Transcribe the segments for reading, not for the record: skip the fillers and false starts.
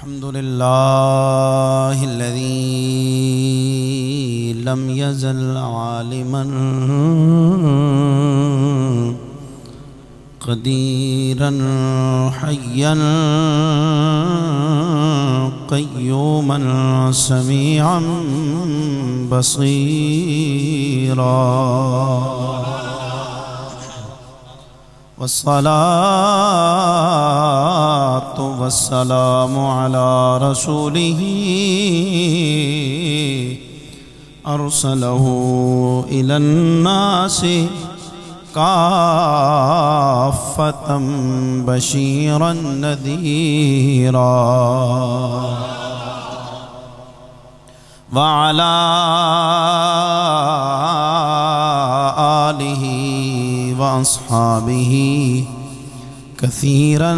الحمد لله الذي لم يزل عالما قديرا حيا قيوما سميعا بصيرا والصلاة والسلام على رسوله أرسله إلى الناس كافة بشيرا نذيرا وعلى آله وأصحابه كثيرا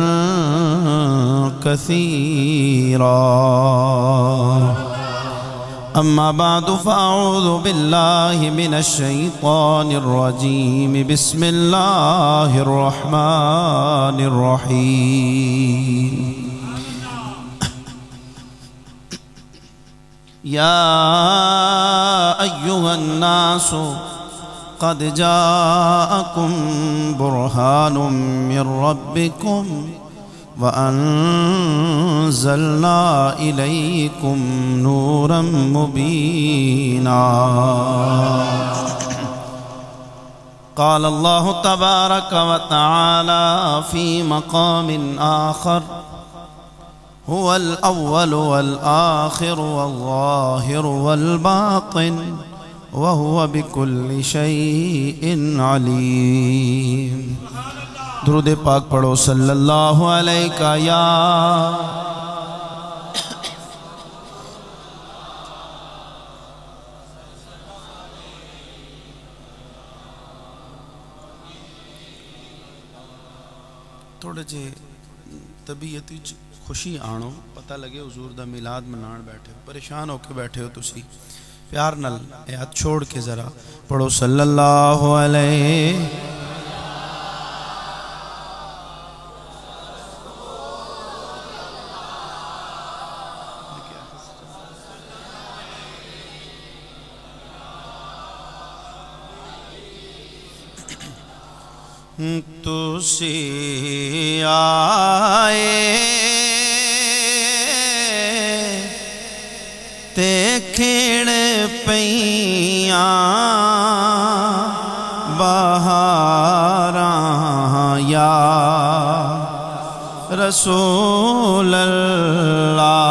أما بعد فأعوذ بالله من الشيطان الرجيم بسم الله الرحمن الرحيم يا أيها الناس قد جاءكم برهان من ربكم وأنزلنا إليكم نورا مبينا قال الله تبارك وتعالى في مقام آخر هو الأول والآخر والظاهر والباطن وهو بكل شيء عليم درود پاک پڑھو صلی اللہ علیہ یا تھوڑے جے طبیعتی خوشی آنو پتہ لگے حضور دا میلاد منان بیٹھے پریشان ہو کے بیٹھے ہو تسی پیار نل ہاتھ چھوڑ کے ذرا پڑھو صلی اللہ علیہ تسی آئے تے کھیڑ پیاں بہاراں یا رسول اللہ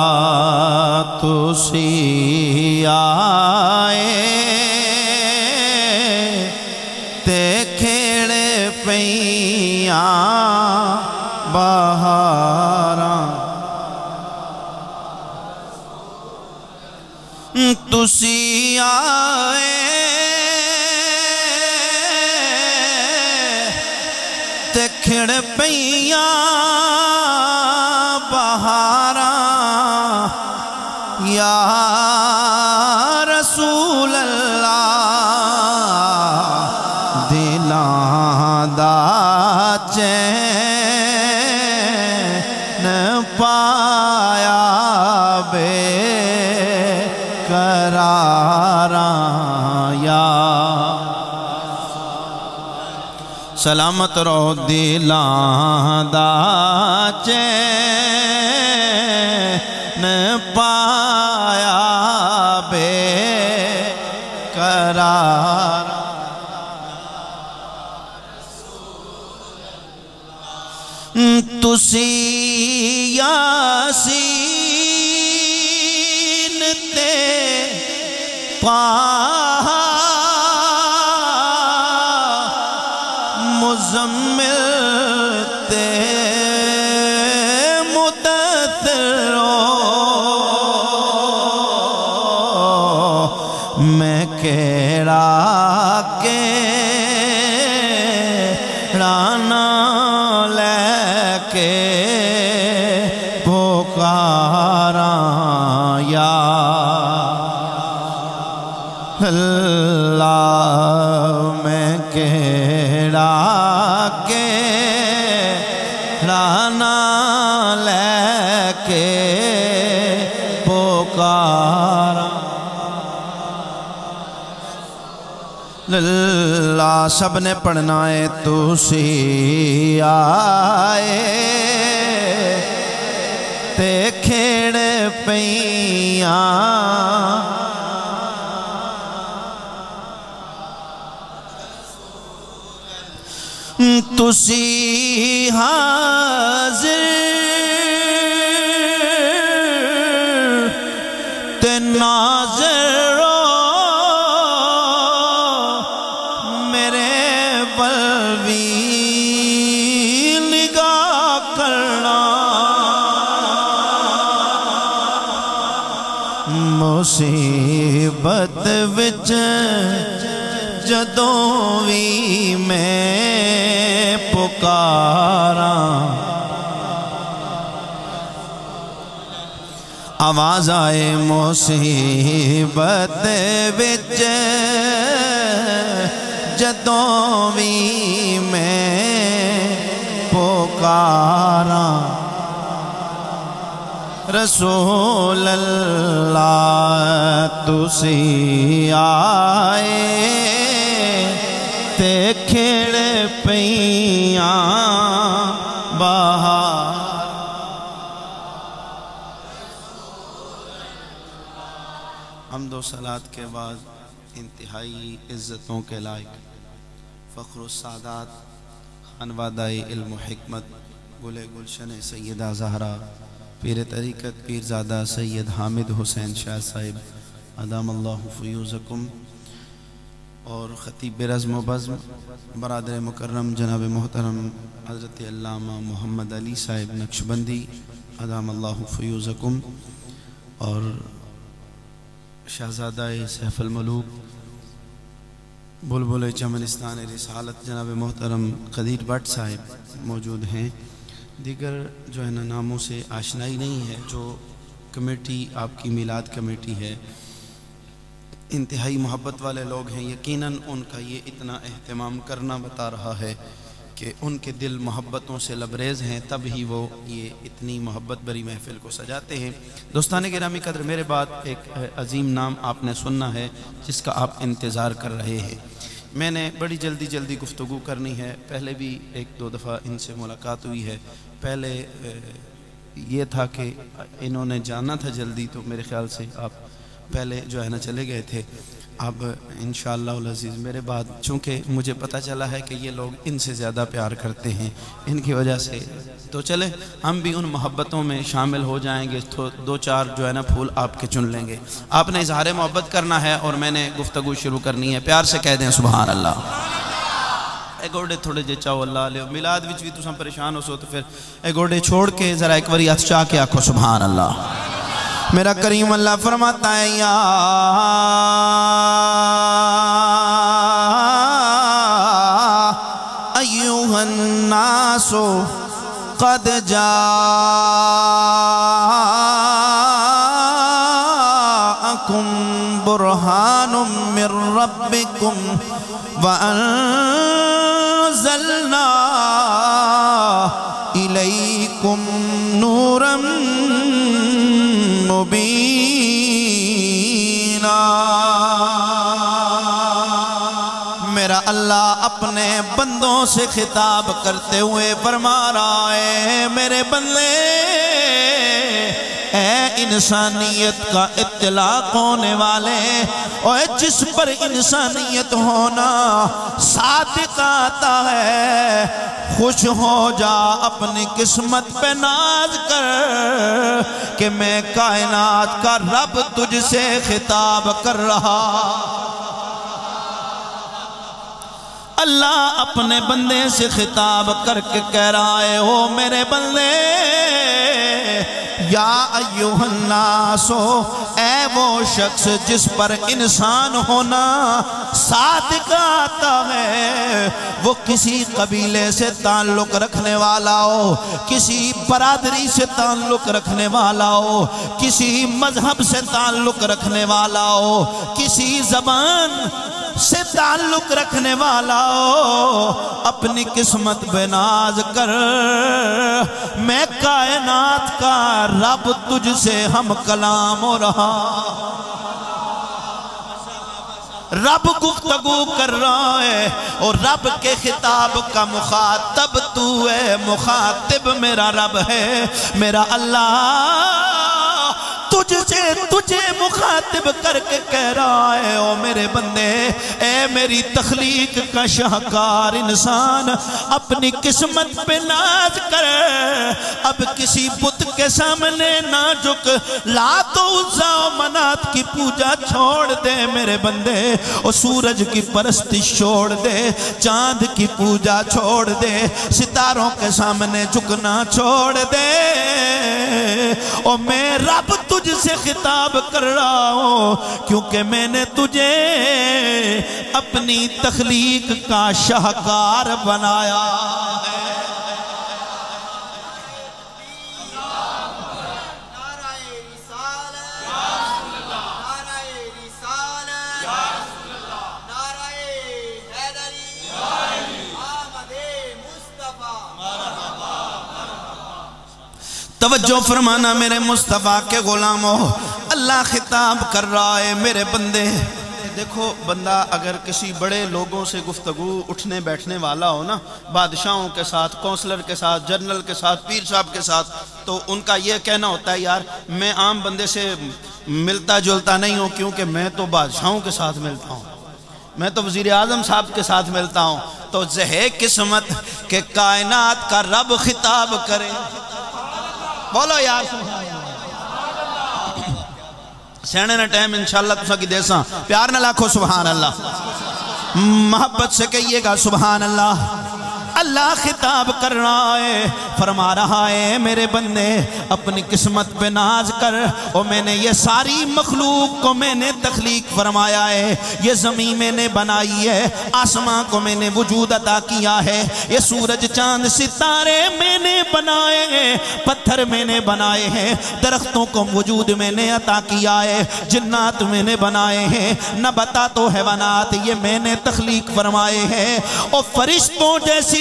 تسی آئے تے کھیڑ پیاں بہاراں تسی آئے تے کھڑ پیاں بہاراں یا رسول اللہ دلاں دا چین پایا بے قراراں یا سلامت رہو دلاں دا چین پایا بے قراراں تسی یاسین تے طٰہٰ مزمل تے مدثر میں کیڑا رانا لے کے پکاراں یا اللہ میں کیڑا کے رانا لے کے پکارا اللہ سب نے پڑھنا ہے تسی آئے تے کھیڑ پیاں تسی حاضر تے ناظر میرے بلوی نگاہ کرنا مصیبت وچ جدوں وی میں پکاراں آواز آئے مصیبت وچ جدوں وی میں پکاراں رسول اللہ تسی آئے تے کھیڑ پیاں بہار حمد و صلات کے بعد انتہائی عزتوں کے لائق فخر السادات خانوادہ علم و حکمت گل گلشن سیدہ زہرا پیر طریقت پیرزادہ سید حامد حسین شاہ صاحب ادام اللہ فیوزکم اور خطیب رزم و بزم برادر مکرم جناب محترم حضرت علامہ محمد علی صاحب نقشبندی ادام اللہ فیوزکم اور شہزادہ سیف الملوک بلبل چمنستان رسالت جناب محترم قدیر بٹ صاحب موجود ہیں دیگر جو ہے نا ناموں سے آشنائی نہیں ہے جو کمیٹی آپ کی میلاد کمیٹی ہے انتہائی محبت والے لوگ ہیں یقیناً ان کا یہ اتنا اہتمام کرنا بتا رہا ہے کہ ان کے دل محبتوں سے لبریز ہیں تب ہی وہ یہ اتنی محبت بری محفل کو سجاتے ہیں دوستان گرامی قدر میرے بعد ایک عظیم نام آپ نے سننا ہے جس کا آپ انتظار کر رہے ہیں میں نے بڑی جلدی گفتگو کرنی ہے پہلے بھی ایک دو دفعہ ان سے ملاقات ہوئی ہے پہلے یہ تھا کہ انہوں نے جانا تھا جلدی تو میرے خیال سے آپ پہلے جو ہے نا چلے گئے تھے اب انشاءاللہ العزیز میرے بعد چونکہ مجھے پتہ چلا ہے کہ یہ لوگ ان سے زیادہ پیار کرتے ہیں ان کی وجہ سے تو چلے ہم بھی ان محبتوں میں شامل ہو جائیں گے تو دو چار جو ہے نا پھول آپ کے چن لیں گے آپ نے اظہار محبت کرنا ہے اور میں نے گفتگو شروع کرنی ہے پیار سے کہہ دیں سبحان اللہ اے گوڑے تھوڑے جے چاہو اللہ علیہ میلاد وچ بھی تساں پریشان ہو سو تو پھر اے گوڑے چھوڑ کے ذرا ایک واری ہاتھ چاہ کے آکھو سبحان اللہ میرا کریم اللہ فرماتا ہے یا ایوہ الناس قد جاءکم برہان من ربکم وَأَنزَلْنَا إِلَيْكُمْ نُورًا مُبِينًا میرا اللہ اپنے بندوں سے خطاب کرتے ہوئے فرما رہا ہے میرے بندے اے انسانیت کا اطلاق ہونے والے اور جس پر انسانیت ہونا صادق آتا ہے خوش ہو جا اپنی قسمت پہ ناز کر کہ میں کائنات کا رب تجھ سے خطاب کر رہا اللہ اپنے بندے سے خطاب کر کے کہہ رہا ہے او میرے بندے یا ایوہ الناسو اے وہ شخص جس پر انسان ہونا صادق آتا ہے وہ کسی قبیلے سے تعلق رکھنے والا ہو کسی برادری سے تعلق رکھنے والا ہو کسی مذہب سے تعلق رکھنے والا ہو کسی زبان سے تعلق رکھنے والا ہو اپنی قسمت بے ناز کر میں کائنات کا رب تجھ سے ہم کلام ہو رہا، رب گفتگو کر رہا ہے اور رب کے خطاب کا مخاطب تو ہے، مخاطب میرا رب ہے، میرا اللہ تجھے مخاطب کر کے کہہ رہا ہے، او میرے بندے، اے میری تخلیق کا شاہکار انسان، اپنی قسمت پہ ناز کر، اب کسی بت کے سامنے نہ جھک، لات و عزا و منات کی پوجا چھوڑ دے میرے بندے، اور سورج کی پرستش چھوڑ دے، چاند کی پوجا چھوڑ دے، ستاروں کے سامنے جھکنا چھوڑ دے، اور میں رب تجھ سے خطاب کر رہا ہوں، کیونکہ میں نے تجھے اپنی تخلیق کا شاہکار بنایا ہے۔ توجہ فرمانا میرے مصطفیٰ کے غلاموں، اللہ خطاب کر رہا ہے میرے بندے۔ دیکھو بندہ اگر کسی بڑے لوگوں سے گفتگو اٹھنے بیٹھنے والا ہو نا، بادشاہوں کے ساتھ، کونسلر کے ساتھ، جنرل کے ساتھ، پیر صاحب کے ساتھ، تو ان کا یہ کہنا ہوتا ہے یار میں عام بندے سے ملتا جلتا نہیں ہوں، کیونکہ میں تو بادشاہوں کے ساتھ ملتا ہوں، میں تو وزیر اعظم صاحب کے ساتھ ملتا ہوں۔ تو زہے قسمت کہ کائنات کا رب خطاب کرے، بولو یار سینے نہ ٹائم انشاءاللہ تسا کی دیساں پیار نہ لاکھو سبحان اللہ، محبت سے کہیے گا سبحان اللہ۔ اللہ خطاب کر رہا ہے، فرما رہا ہے میرے بندے اپنی قسمت پہ ناز کر، اور میں نے یہ ساری مخلوق کو میں نے تخلیق فرمایا ہے، یہ زمین میں نے بنائی ہے، آسمان کو میں نے وجود عطا کیا ہے، یہ سورج چاند ستارے میں نے بنائے ہیں، پتھر میں نے بنائے ہیں، درختوں کو وجود میں نے عطا کیا ہے، جنات میں نے بنائے ہیں، نباتات و حیوانات یہ میں نے تخلیق فرمائے ہیں، اور فرشتوں جیسی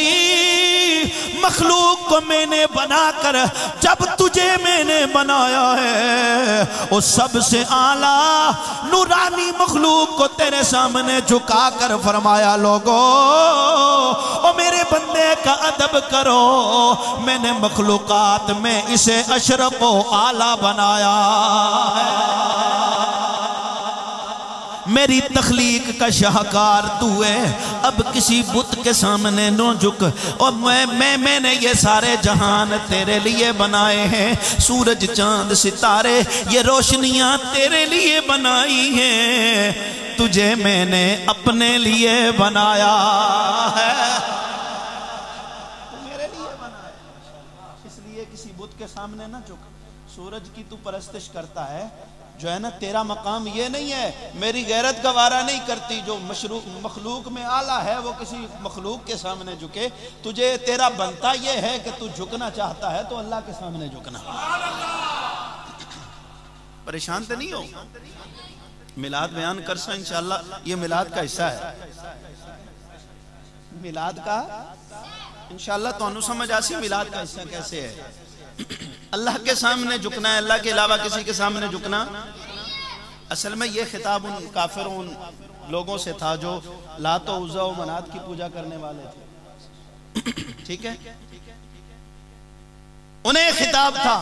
مخلوق کو میں نے بنا کر جب تجھے میں نے بنایا ہے، اور سب سے اعلیٰ نورانی مخلوق کو تیرے سامنے جھکا کر فرمایا لوگو اور میرے بندے کا ادب کرو، میں نے مخلوقات میں اسے اشرف و اعلیٰ بنایا ہے، میری تخلیق کا شاہکار تو ہے، اب کسی بت کے سامنے نہ جھک، اور میں نے یہ سارے جہان تیرے لیے بنائے ہیں، سورج چاند ستارے یہ روشنیاں تیرے لیے بنائی ہیں، تجھے میں نے اپنے لیے بنایا ہے، میرے لیے بنایا، اس لیے کسی بت کے سامنے نہ جھک۔ سورج کی تو پرستش کرتا ہے جو ہے نا، تیرا مقام یہ نہیں ہے، میری غیرت گوارا نہیں کرتی، جو مخلوق میں اعلیٰ ہے وہ کسی مخلوق کے سامنے جھکے، تجھے تیرا بنتا یہ ہے کہ تو جھکنا چاہتا ہے تو اللہ کے سامنے جھکنا۔ پریشان تو نہیں ہو، میلاد بیان کرسا انشاءاللہ، یہ میلاد کا حصہ ہے، میلاد کا انشاءاللہ تو انہوں سمجھ آسی میلاد کا حصہ کیسے ہے۔ اللہ کے سامنے جھکنا ہے، اللہ کے علاوہ کسی کے سامنے جھکنا۔ اصل میں یہ خطاب ان کافروں ان لوگوں سے تھا جو لات و عزا و منات کی پوجا کرنے والے تھے، ٹھیک ہے، انہیں خطاب تھا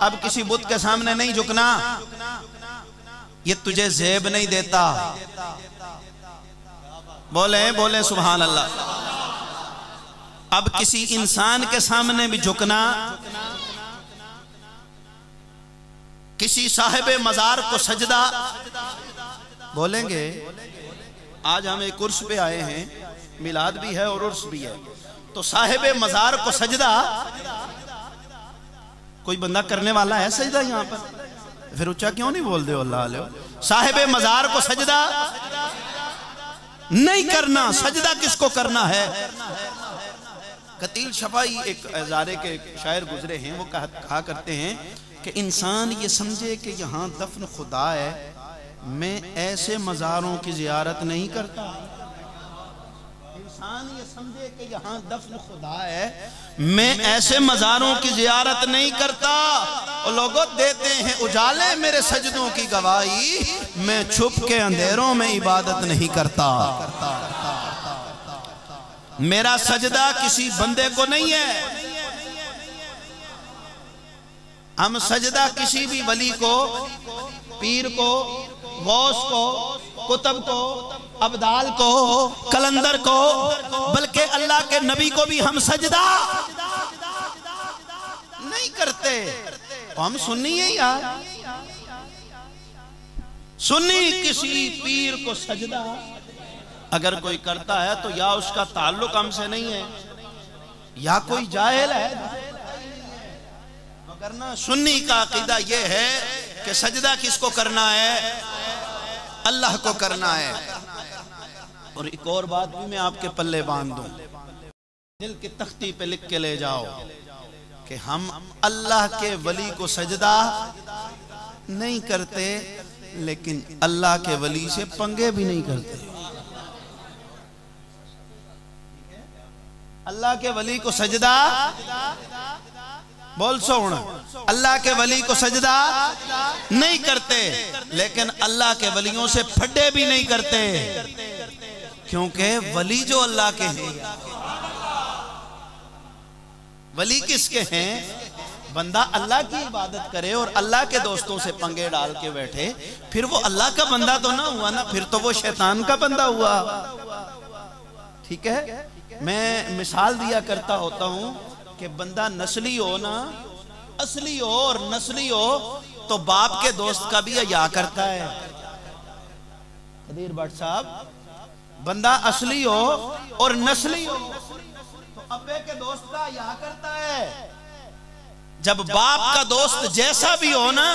اب کسی بت کے سامنے نہیں جھکنا، یہ تجھے زیب نہیں دیتا، بولیں سبحان اللہ۔ اب کسی انسان کے سامنے بھی جھکنا، کسی صاحب مزار کو سجدہ، بولیں گے آج ہم ایک عرس پہ آئے ہیں، میلاد بھی ہے اور عرس بھی ہے، تو صاحب مزار کو سجدہ کوئی بندہ کرنے والا ہے سجدہ یہاں پر؟ پھر اچھا کیوں نہیں بول دے اللہ علیہ؟ صاحب مزار کو سجدہ نہیں کرنا، سجدہ کس کو کرنا ہے؟ قتیل شفائی ایک ہزارے کے شاعر گزرے ہیں، وہ کہا کرتے ہیں کہ انسان یہ سمجھے کہ یہاں دفن خدا ہے، میں ایسے مزاروں کی زیارت نہیں کرتا۔ انسان یہ سمجھے کہ یہاں دفن خدا ہے، میں ایسے مزاروں کی زیارت نہیں کرتا۔ اور لوگوں دیتے ہیں اجالے میرے سجدوں کی گواہی، میں چھپ کے اندھیروں میں عبادت نہیں کرتا۔ میرا سجدہ کسی بندے کو نہیں ہے، ہم سجدہ کسی بھی ولی کو، پیر کو، غوث کو، کتب کو، ابدال کو، کلندر کو، بلکہ اللہ کے نبی کو بھی ہم سجدہ نہیں کرتے۔ ہم سنی ہیں یار، سنی کسی پیر کو سجدہ اگر کوئی کرتا ہے تو یا اس کا تعلق ہم سے نہیں ہے یا کوئی جاہل ہے، کرنا۔ سنی کا عقیدہ یہ ہے کہ سجدہ کس کو کرنا ہے؟ اللہ کو کرنا ہے۔ اور ایک اور بات بھی میں آپ کے پلے باندھ دوں، دل کی تختی پہ لکھ کے لے جاؤ کہ ہم اللہ کے ولی کو سجدہ نہیں کرتے، لیکن اللہ کے ولی سے پنگے بھی نہیں کرتے۔ اللہ کے ولی کو سجدہ بول سونا، اللہ کے ولی کو سجدہ نہیں کرتے، لیکن اللہ کے ولیوں سے پھڈے بھی نہیں کرتے، کیونکہ ولی جو اللہ کے ہیں۔ ولی کس کے ہیں؟ بندہ اللہ کی عبادت کرے اور اللہ کے دوستوں سے پنگے ڈال کے بیٹھے، پھر وہ اللہ کا بندہ تو نہ ہوا نا، پھر تو وہ شیطان کا بندہ ہوا۔ ٹھیک ہے، میں مثال دیا کرتا ہوتا ہوں کہ بندہ نسلی ہو نا، اصلی ہو اور نسلی ہو، تو باپ کے دوست کا بھی حیا کرتا ہے۔ قدیر بٹ صاحب، بندہ اصلی ہو اور نسلی ہو تو ابے کے دوست کا حیا کرتا ہے۔ جب باپ کا دوست جیسا بھی ہو نا،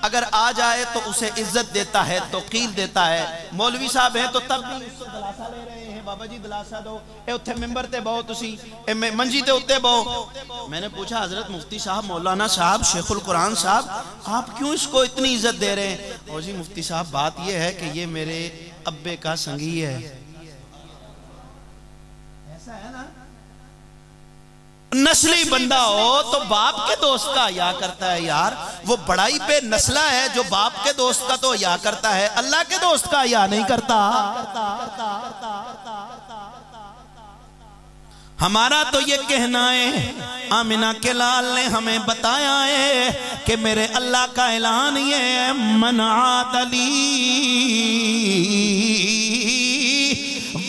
اگر آ جائے تو اسے عزت دیتا ہے، توقیر دیتا ہے۔ مولوی صاحب ہیں تو تب بھی اس سے دلاسا لے رہے ہیں، بابا جی دلاسا دو، اے اتھے ممبر تے بہو تسی، اے منجی تے اتے بہو۔ میں نے پوچھا حضرت مفتی صاحب، مولانا صاحب، شیخ القرآن صاحب، آپ کیوں اس کو اتنی عزت دے رہے ہیں؟ اور جی مفتی صاحب بات یہ ہے کہ یہ میرے ابے کا سنگی ہے۔ ایسا ہے نا، نسلی بندہ ہو تو باپ کے دوست کا حیا کرتا ہے یار، وہ بڑائی پہ نسلہ ہے جو باپ کے دوست کا تو حیا کرتا ہے، اللہ کے دوست کا حیا نہیں کرتا۔ ہمارا تو یہ کہنا ہے، آمنہ کے لال نے ہمیں بتایا ہے کہ میرے اللہ کا اعلان یہ ہے، من عاد لی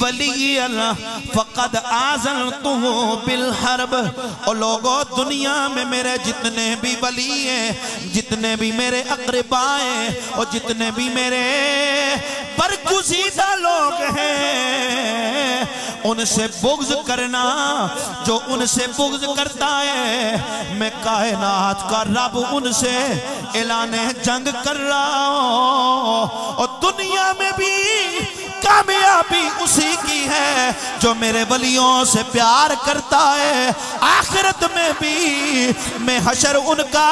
ولی اللہ فقد آذنتہ بالحرب۔ اور لوگوں دنیا میں میرے جتنے بھی ولی ہیں، جتنے بھی میرے اقربا ہیں، اور جتنے بھی میرے برگزیدہ لوگ ہیں، ان سے بغض کرنا، جو ان سے بغض کرتا ہے، میں کائنات کا رب ان سے اعلان جنگ کر رہا ہوں۔ اور دنیا میں بھی کامیابی اسی کی ہے جو میرے ولیوں سے پیار کرتا ہے، آخرت میں بھی میں حشر ان کا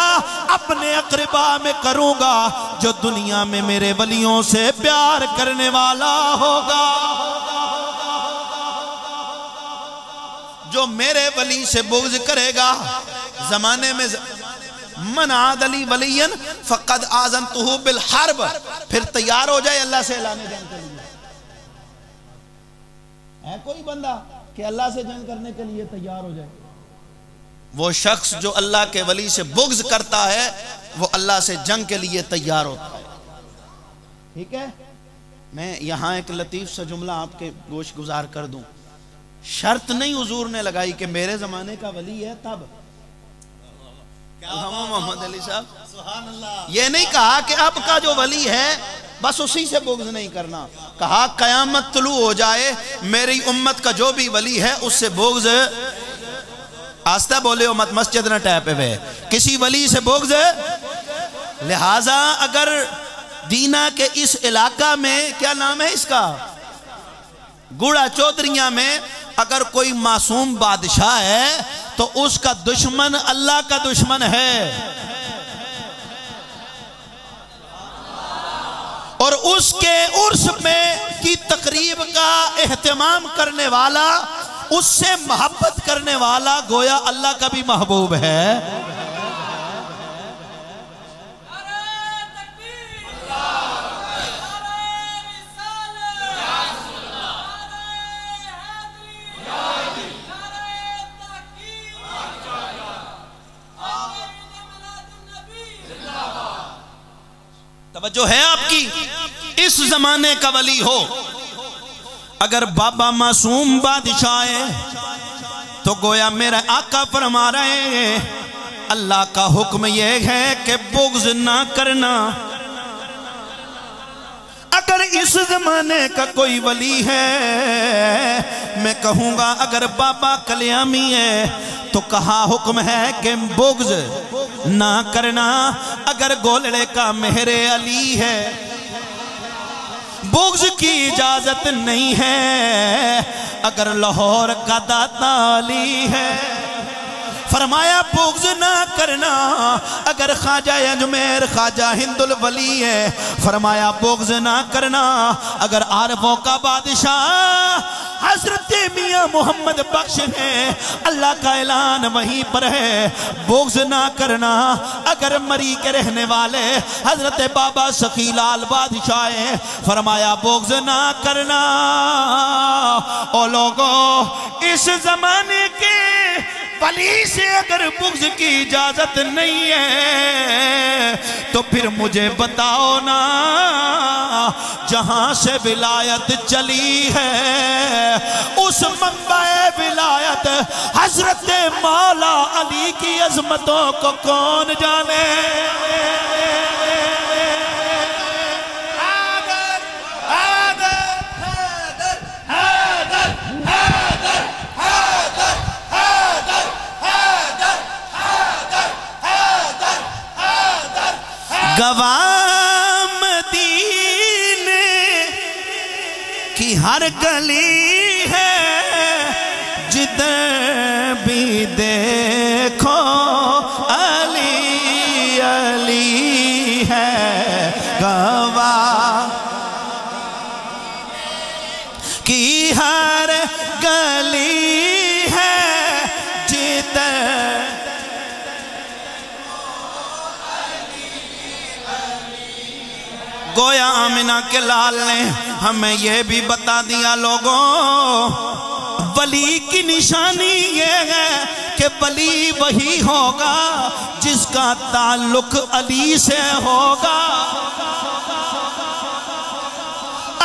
اپنے اقربا میں کروں گا جو دنیا میں میرے ولیوں سے پیار کرنے والا ہوگا۔ جو میرے ولی سے بغض کرے گا، زمانے میں من عاد لی ولیا فقد آذنتہ بالحرب، پھر تیار ہو جائے اللہ سے اعلان جنگ کے لیے۔ ہے کوئی بندہ کہ اللہ سے جنگ کرنے کے لیے تیار ہو جائے؟ وہ شخص جو اللہ کے ولی سے بغض کرتا ہے وہ اللہ سے جنگ کے لیے تیار ہوتا ہے۔ ٹھیک ہے، میں یہاں ایک لطیف سا جملہ آپ کے گوش گزار کر دوں۔ شرط نہیں حضور نے لگائی کہ میرے زمانے کا ولی ہے تب، محمد علی صاحب یہ نہیں کہا کہ اب کا جو ولی ہے بس اسی سے بغض نہیں کرنا، کہا قیامت طلوع ہو جائے میری امت کا جو بھی ولی ہے اس سے بغض، آستہ بولے امت مسجد نہ ٹیپے ہوئے، کسی ولی سے بغض۔ لہٰذا اگر دینا کے اس علاقہ میں، کیا نام ہے اس کا، گوڑا چودریاں میں اگر کوئی معصوم بادشاہ ہے تو اس کا دشمن اللہ کا دشمن ہے، اور اس کے عرس میں کی تقریب کا اہتمام کرنے والا، اس سے محبت کرنے والا گویا اللہ کا بھی محبوب ہے۔ توجہ ہے آپ کی؟ اس زمانے کا ولی ہو، اگر بابا معصوم بادشاہ ہے تو گویا میرا آقا فرما رہے ہیں اللہ کا حکم یہ ہے کہ بغض نہ کرنا۔ اگر اس زمانے کا کوئی ولی ہے، میں کہوں گا اگر بابا کلیامی ہے تو کہا حکم ہے کہ بغض نہ کرنا۔ اگر گولڑے کا مہر علی ہے بغض کی اجازت نہیں ہے۔ اگر لاہور کا داتا علی ہے فرمایا بغض نہ کرنا۔ اگر خواجہ اجمیر خواجہ ہند الولی ہے فرمایا بغض نہ کرنا۔ اگر عارفوں کا بادشاہ حضرت میاں محمد بخش ہے اللہ کا اعلان وہیں پر ہے بغض نہ کرنا۔ اگر مری کے رہنے والے حضرت بابا سخی لال بادشاہ ہیں فرمایا بغض نہ کرنا۔ او لوگو اس زمانے کے ولی سے اگر بغض کی اجازت نہیں ہے تو پھر مجھے بتاؤ نا جہاں سے ولایت چلی ہے اس منبع ولایت حضرت مولا علی کی عظمتوں کو کون جانے۔ گوام دین کی ہر گلی ہے جدھر بھی دیکھو علی علی ہے۔ گوام کی ہر گلی ہے جدھر گویا آمنہ کے لال نے ہمیں یہ بھی بتا دیا لوگوں ولی کی نشانی یہ ہے کہ ولی وہی ہوگا جس کا تعلق علی سے ہوگا۔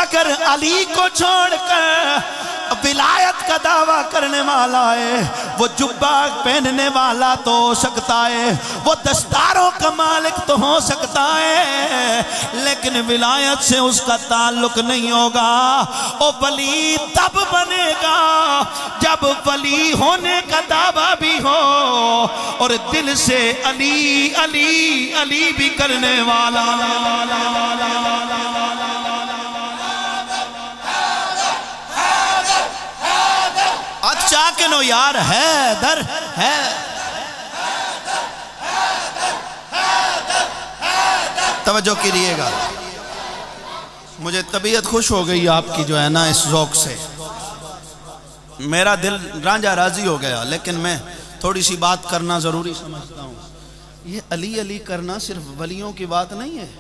اگر علی کو چھوڑ کر ولایت کا دعویٰ کرنے والا ہے وہ جبہ پہننے والا تو ہو سکتا ہے، وہ دستاروں کا مالک تو ہو سکتا ہے، لیکن ولایت سے اس کا تعلق نہیں ہوگا۔ وہ ولی تب بنے گا جب ولی ہونے کا دعویٰ بھی ہو اور دل سے علی علی علی بھی کرنے والا۔ اچھا کہ نو یار حیدر ہے۔ توجہ کیجئے گا، مجھے طبیعت خوش ہو گئی آپ کی جو ہے نا اس ذوق سے، میرا دل رانجہ راضی ہو گیا، لیکن میں تھوڑی سی بات کرنا ضروری سمجھتا ہوں۔ یہ علی علی کرنا صرف ولیوں کی بات نہیں ہے،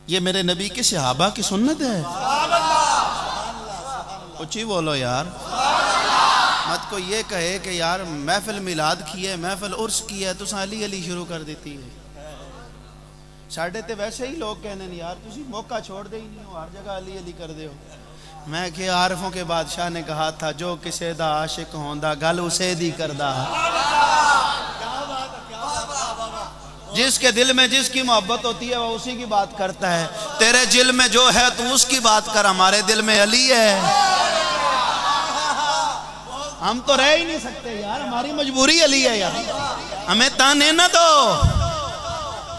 یہ میرے نبی کے صحابہ کی سنت ہے۔ اچھی بولو یار، مت کو یہ کہے کہ یار محفل میلاد کی ہے محفل عرس کی ہے تو علی علی شروع کر دیتی ہے۔ ساڑھے تے ویسے ہی لوگ کہنے نہیں یار تسی موقع چھوڑ دے ہی نہیں ہو، ہر جگہ علی علی کر دے ہو۔ میں کہ عارفوں کے بادشاہ نے کہا تھا جو کسے دا عاشق ہوندا گل اسے دی کردہ، جس کے دل میں جس کی محبت ہوتی ہے وہ اسی کی بات کرتا ہے۔ تیرے دل میں جو ہے تو اس کی بات کر، ہمارے دل میں علی ہے، ہم تو رہ ہی نہیں سکتے یار، ہماری مجبوری علی ہے یار، ہمیں تانے نہ دو۔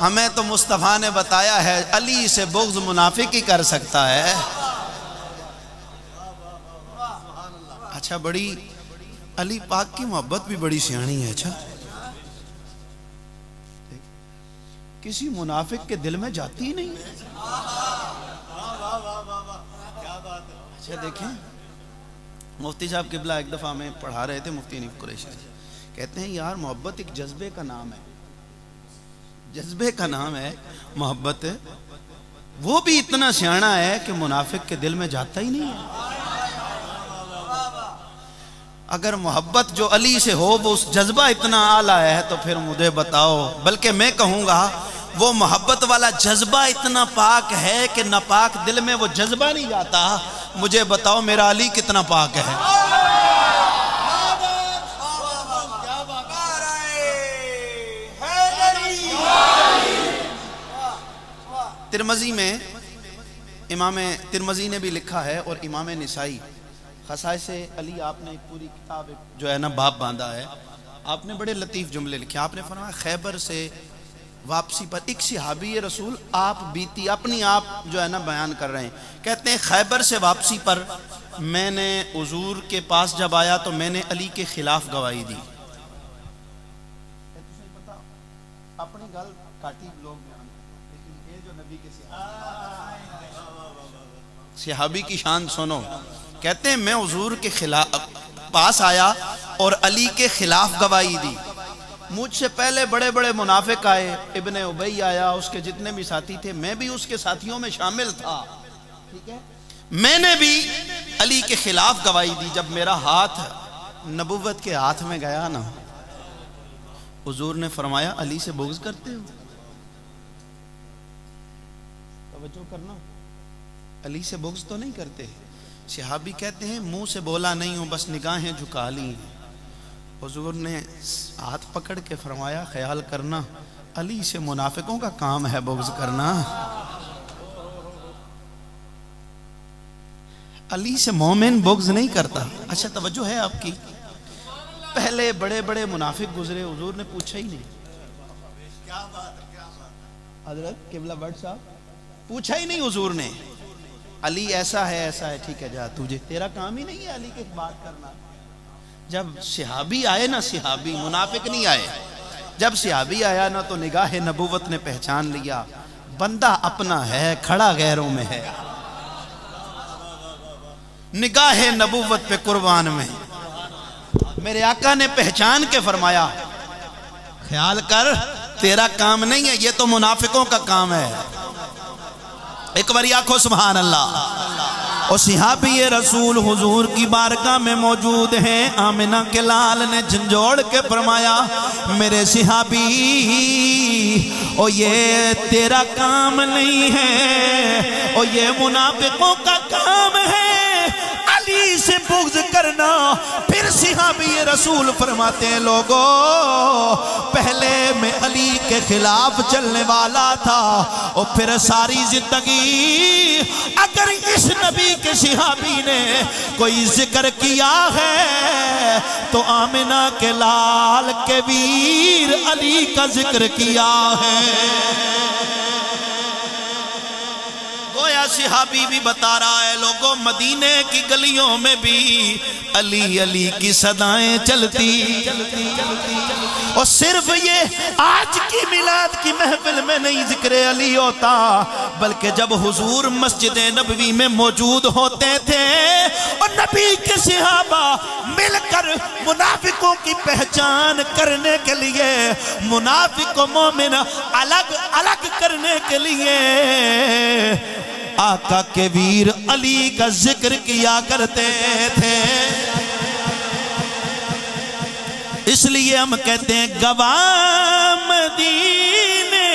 ہمیں تو مصطفیٰ نے بتایا ہے علی سے بغض منافق ہی کر سکتا ہے۔ اچھا بڑی علی پاک کی محبت بھی بڑی سیاحی ہے۔ اچھا کسی منافق کے دل میں جاتی ہی نہیں ہے. اچھا دیکھیں مفتی صاحب قبلہ ایک دفعہ ہمیں پڑھا رہے تھے، مفتی حنیف قریشی، کہتے ہیں یار محبت ایک جذبے کا نام ہے، جذبے کا نام ہے محبت. وہ بھی اتنا سیانا ہے کہ منافق کے دل میں جاتا ہی نہیں ہے. اگر محبت جو علی سے ہو وہ اس جذبہ اتنا اعلیٰ ہے تو پھر مجھے بتاؤ، بلکہ میں کہوں گا وہ محبت والا جذبہ اتنا پاک ہے کہ ناپاک دل میں وہ جذبہ نہیں جاتا. مجھے بتاؤ میرا علی کتنا پاک ہے. ترمذی میں امام ترمذی نے بھی لکھا ہے اور امام نسائی خصائص علی، آپ نے ایک پوری کتاب جو ہے نا باب باندھا ہے. آپ نے بڑے لطیف جملے لکھے. آپ نے فرمایا خیبر سے واپسی پر ایک صحابی رسول آپ بیتی اپنی آپ جو ہے نا بیان کر رہے ہیں. کہتے ہیں خیبر سے واپسی پر میں نے حضور کے پاس جب آیا تو میں نے علی کے خلاف گواہی دی. اپنی گل کاٹی لوگ لیکن یہ جو نبی کے صحابی کی شان سنو. کہتے ہیں میں حضور کے خلاف پاس آیا اور علی کے خلاف گواہی دی. مجھ سے پہلے بڑے بڑے منافق آئے، ابن ابی آیا، اس کے جتنے بھی ساتھی تھے، میں بھی اس کے ساتھیوں میں شامل تھا. ٹھیک ہے، میں نے بھی علی کے خلاف گواہی دی. جب میرا ہاتھ نبوت کے ہاتھ میں گیا نا، حضور نے فرمایا علی سے بغض کرتے ہو؟ توجہ کرنا، علی سے بغض تو نہیں کرتے. صحابی کہتے ہیں منہ سے بولا نہیں ہوں، بس نگاہیں جھکا لی. حضور نے ہاتھ پکڑ کے فرمایا خیال کرنا علی سے منافقوں کا کام ہے بغض کرنا، علی سے مومن بغض نہیں کرتا. اچھا توجہ ہے آپ کی. پہلے بڑے بڑے منافق گزرے، حضور نے پوچھا ہی نہیں. حضرت قبلہ بٹ صاحب پوچھا ہی نہیں حضور نے. علی ایسا ہے ٹھیک ہے جا تجھے، تیرا کام ہی نہیں ہے علی کے بات کرنا. جب صحابی آئے نا، صحابی منافق نہیں آئے، جب صحابی آیا نا تو نگاہ نبوت نے پہچان لیا بندہ اپنا ہے، کھڑا غیروں میں ہے. نگاہ نبوت پہ قربان میں میرے آقا نے پہچان کے فرمایا خیال کر تیرا کام نہیں ہے، یہ تو منافقوں کا کام ہے. ایک باری آنکھوں سبحان اللہ. اور صحابی رسول حضور کی بارگاہ میں موجود ہیں. آمنہ کے لال نے جھنجھوڑ کے فرمایا میرے صحابی، او یہ تیرا کام نہیں ہے، او یہ منافقوں کا کام ہے علی سے بغض کرنا. پھر صحابی رسول فرماتے ہیں لوگوں پہلے میں علی کے خلاف چلنے والا تھا اور پھر ساری زندگی اگر اس نبی کے صحابی نے کوئی ذکر کیا ہے تو آمنہ کے لال کے ویر علی کا ذکر کیا ہے. گویا صحابی بھی بتا رہا ہے لوگوں مدینے کی گلیوں میں بھی علی علی کی صدائیں چلتی. اور صرف یہ آج کی میلاد کی محفل میں نہیں ذکر علی ہوتا، بلکہ جب حضور مسجد نبوی میں موجود ہوتے تھے اور نبی کے صحابہ مل کر منافقوں کی پہچان کرنے کے لیے، منافق و مومن الگ الگ کرنے کے لیے آقا کے ویر علی کا ذکر کیا کرتے تھے. اس لیے ہم کہتے ہیں گواہ مدینے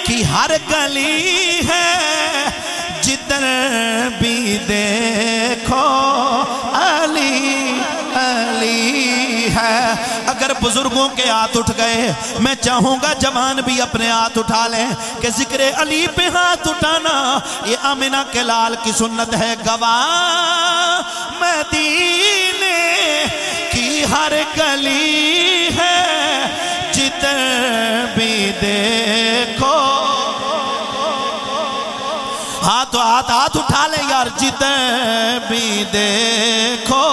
کی ہر گلی ہے، جدھر بھی دیکھو علی علی ہے. اگر بزرگوں کے ہاتھ اٹھ گئے میں چاہوں گا جوان بھی اپنے ہاتھ اٹھا لیں کہ ذکر علی پہ ہاتھ اٹھانا یہ آمنہ کے لال کی سنت ہے. گواہ مدینے کی ہر گلی ہے، جدھر بھی دیکھو ہاتھ اٹھا لیں یار، جدھر بھی دیکھو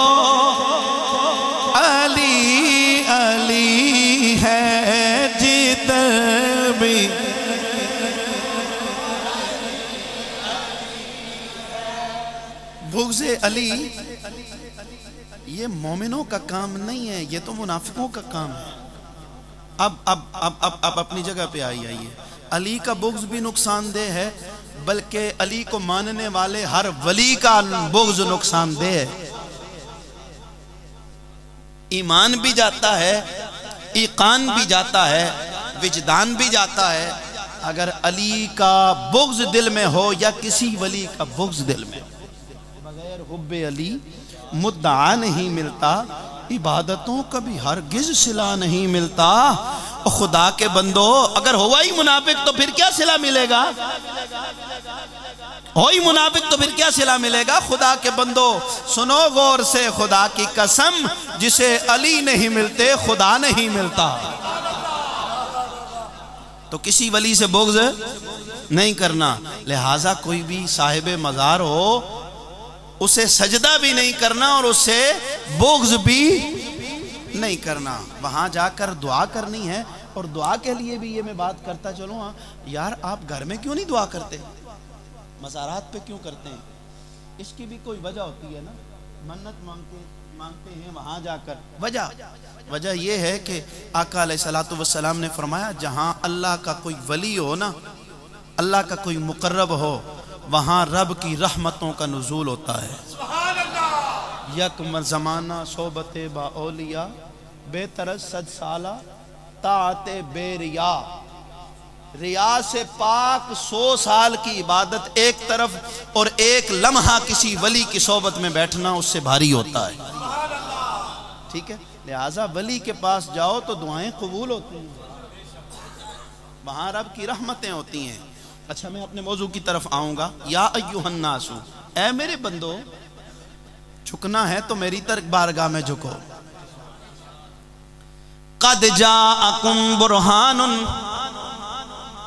علی علی ہے، جدھر نبی بغض علی یہ مومنوں کا کام نہیں ہے، یہ تو منافقوں کا کام ہے۔ اب اپنی جگہ پہ آئیے۔ علی کا بغض بھی نقصان دہ ہے، بلکہ علی کو ماننے والے ہر ولی کا بغض نقصان دہ ہے۔ ایمان بھی جاتا ہے، ایقان بھی جاتا ہے، وجدان بھی جاتا ہے، اگر علی کا بغض دل میں ہو یا کسی ولی کا بغض دل میں ہو۔ بغیر حب علی مدعا نہیں ملتا، عبادتوں کا بھی ہرگز صلہ نہیں ملتا۔ خدا کے بندو، اگر ہوا ہی منافق تو پھر کیا صلہ ملے گا؟ ہوئی منافق تو پھر کیا صلہ ملے گا؟ خدا کے بندو سنو غور سے، خدا کی قسم، جسے علی نہیں ملتے خدا نہیں ملتا۔ تو کسی ولی سے بغض نہیں کرنا، لہٰذا کوئی بھی صاحب مزار ہو اسے سجدہ بھی نہیں کرنا اور اسے بغض بھی نہیں کرنا۔ وہاں جا کر دعا کرنی ہے، اور دعا کے لیے بھی یہ میں بات کرتا چلوں، یار آپ گھر میں کیوں نہیں دعا کرتے؟ مزارات پہ کیوں کرتے ہیں؟ اس کی بھی کوئی وجہ ہوتی ہے نا، منت مانگتے ہیں وہاں جا کر۔ وجہ یہ ہے کہ آقا علیہ السلام نے فرمایا جہاں اللہ کا کوئی ولی ہو نا، اللہ کا کوئی مقرب ہو، وہاں رب کی رحمتوں کا نزول ہوتا ہے۔ یک زمانہ صحبت با اولیاء، بے ترس صد سالہ طاعت بے ریا۔ ریا سے پاک 100 سال کی عبادت ایک طرف، اور ایک لمحہ کسی ولی کی صحبت میں بیٹھنا اس سے بھاری ہوتا ہے۔ ٹھیک ہے، لہٰذا ولی کے پاس جاؤ تو دعائیں قبول ہوتی ہیں، وہاں رب کی رحمتیں ہوتی ہیں۔ اچھا، میں اپنے موضوع کی طرف آؤں گا۔ یا ایھا الناس، اے میرے بندو، جھکنا ہے تو میری طرف بارگاہ میں جھکو۔ قد جاءکم برہان،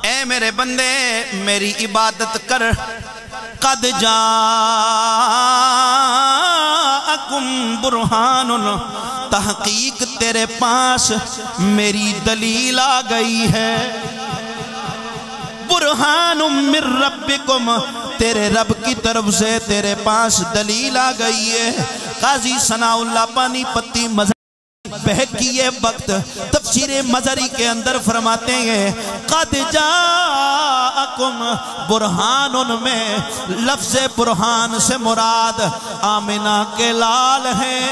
اے میرے بندے میری عبادت کر۔ قد جاءکم برہان، تحقیق تیرے پاس میری دلیل آ گئی ہے۔ برہان من ربکم، تیرے رب کی طرف سے تیرے پاس دلیل آ گئی ہے۔ قاضی ثناء اللہ پانی پتی مذہب بہکیے وقت تفسیر مزری کے اندر فرماتے ہیں قد جاءکم برہان، میں لفظ برہان سے مراد آمنہ کے لال ہیں،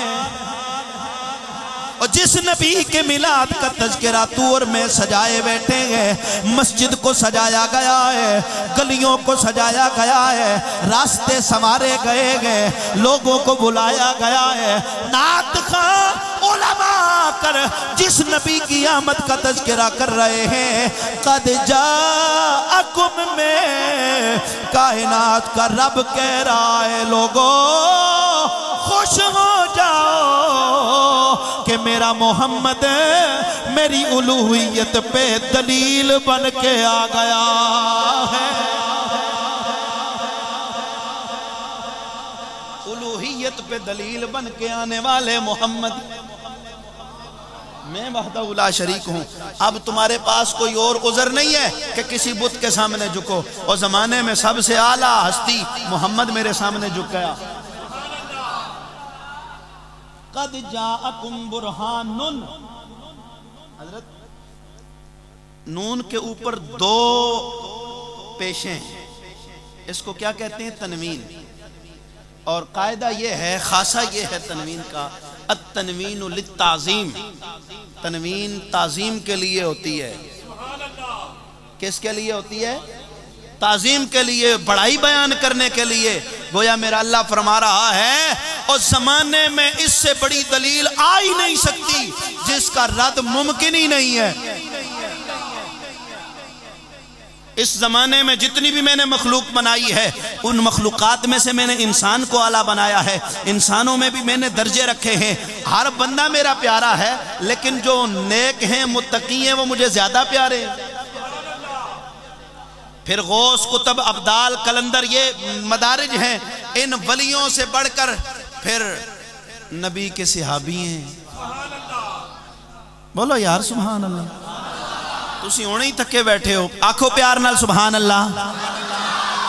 اور جس نبی کے میلاد کا تذکرہ طور میں سجائے بیٹھے ہیں، مسجد کو سجایا گیا ہے، گلیوں کو سجایا گیا ہے، راستے سنوارے گئے گئے، لوگوں کو بلایا گیا ہے، نعت خواں علماء کر جس نبی کی آمد کا تذکرہ کر رہے ہیں۔ قد جاءکم میں کائنات کا رب کہہ رہا ہے لوگوں خوش ہو جاؤ کہ میرا محمد میری الوہیت پہ دلیل بن کے آ گیا ہے۔ الوہیت پہ دلیل بن کے آنے والے محمد، میں وحدہ لا شریک ہوں۔ اب تمہارے پاس کوئی اور عذر نہیں ہے کہ کسی بت کے سامنے جھکو، اور زمانے میں سب سے اعلیٰ ہستی محمد میرے سامنے جھک گیا۔ قد جاءکم برہان، حضرت نون کے اوپر 2 پیشیں، اس کو کیا کہتے ہیں؟ تنوین۔ اور قاعدہ یہ ہے، خاصہ یہ ہے تنوین کا، التنوین للتعظیم، تنوین تعظیم کے لیے ہوتی ہے۔ کس کے لیے ہوتی ہے؟ تعظیم کے لیے، بڑائی بیان کرنے کے لیے۔ گویا میرا اللہ فرما رہا ہے اور زمانے میں اس سے بڑی دلیل آ ہی نہیں سکتی جس کا رد ممکن ہی نہیں ہے۔ اس زمانے میں جتنی بھی میں نے مخلوق بنائی ہے، ان مخلوقات میں سے میں نے انسان کو اعلیٰ بنایا ہے، انسانوں میں بھی میں نے درجے رکھے ہیں۔ ہر بندہ میرا پیارا ہے، لیکن جو نیک ہیں متقی ہیں وہ مجھے زیادہ پیارے ہیں۔ پھر غوث، قطب، ابدال، کلندر، یہ مدارج ہیں، ان ولیوں سے بڑھ کر پھر نبی کے صحابی ہیں۔ بولو یار سبحان اللہ۔ تسی ہونے ہی تھکے بیٹھے ہو، آنکھوں پیار نال سبحان اللہ۔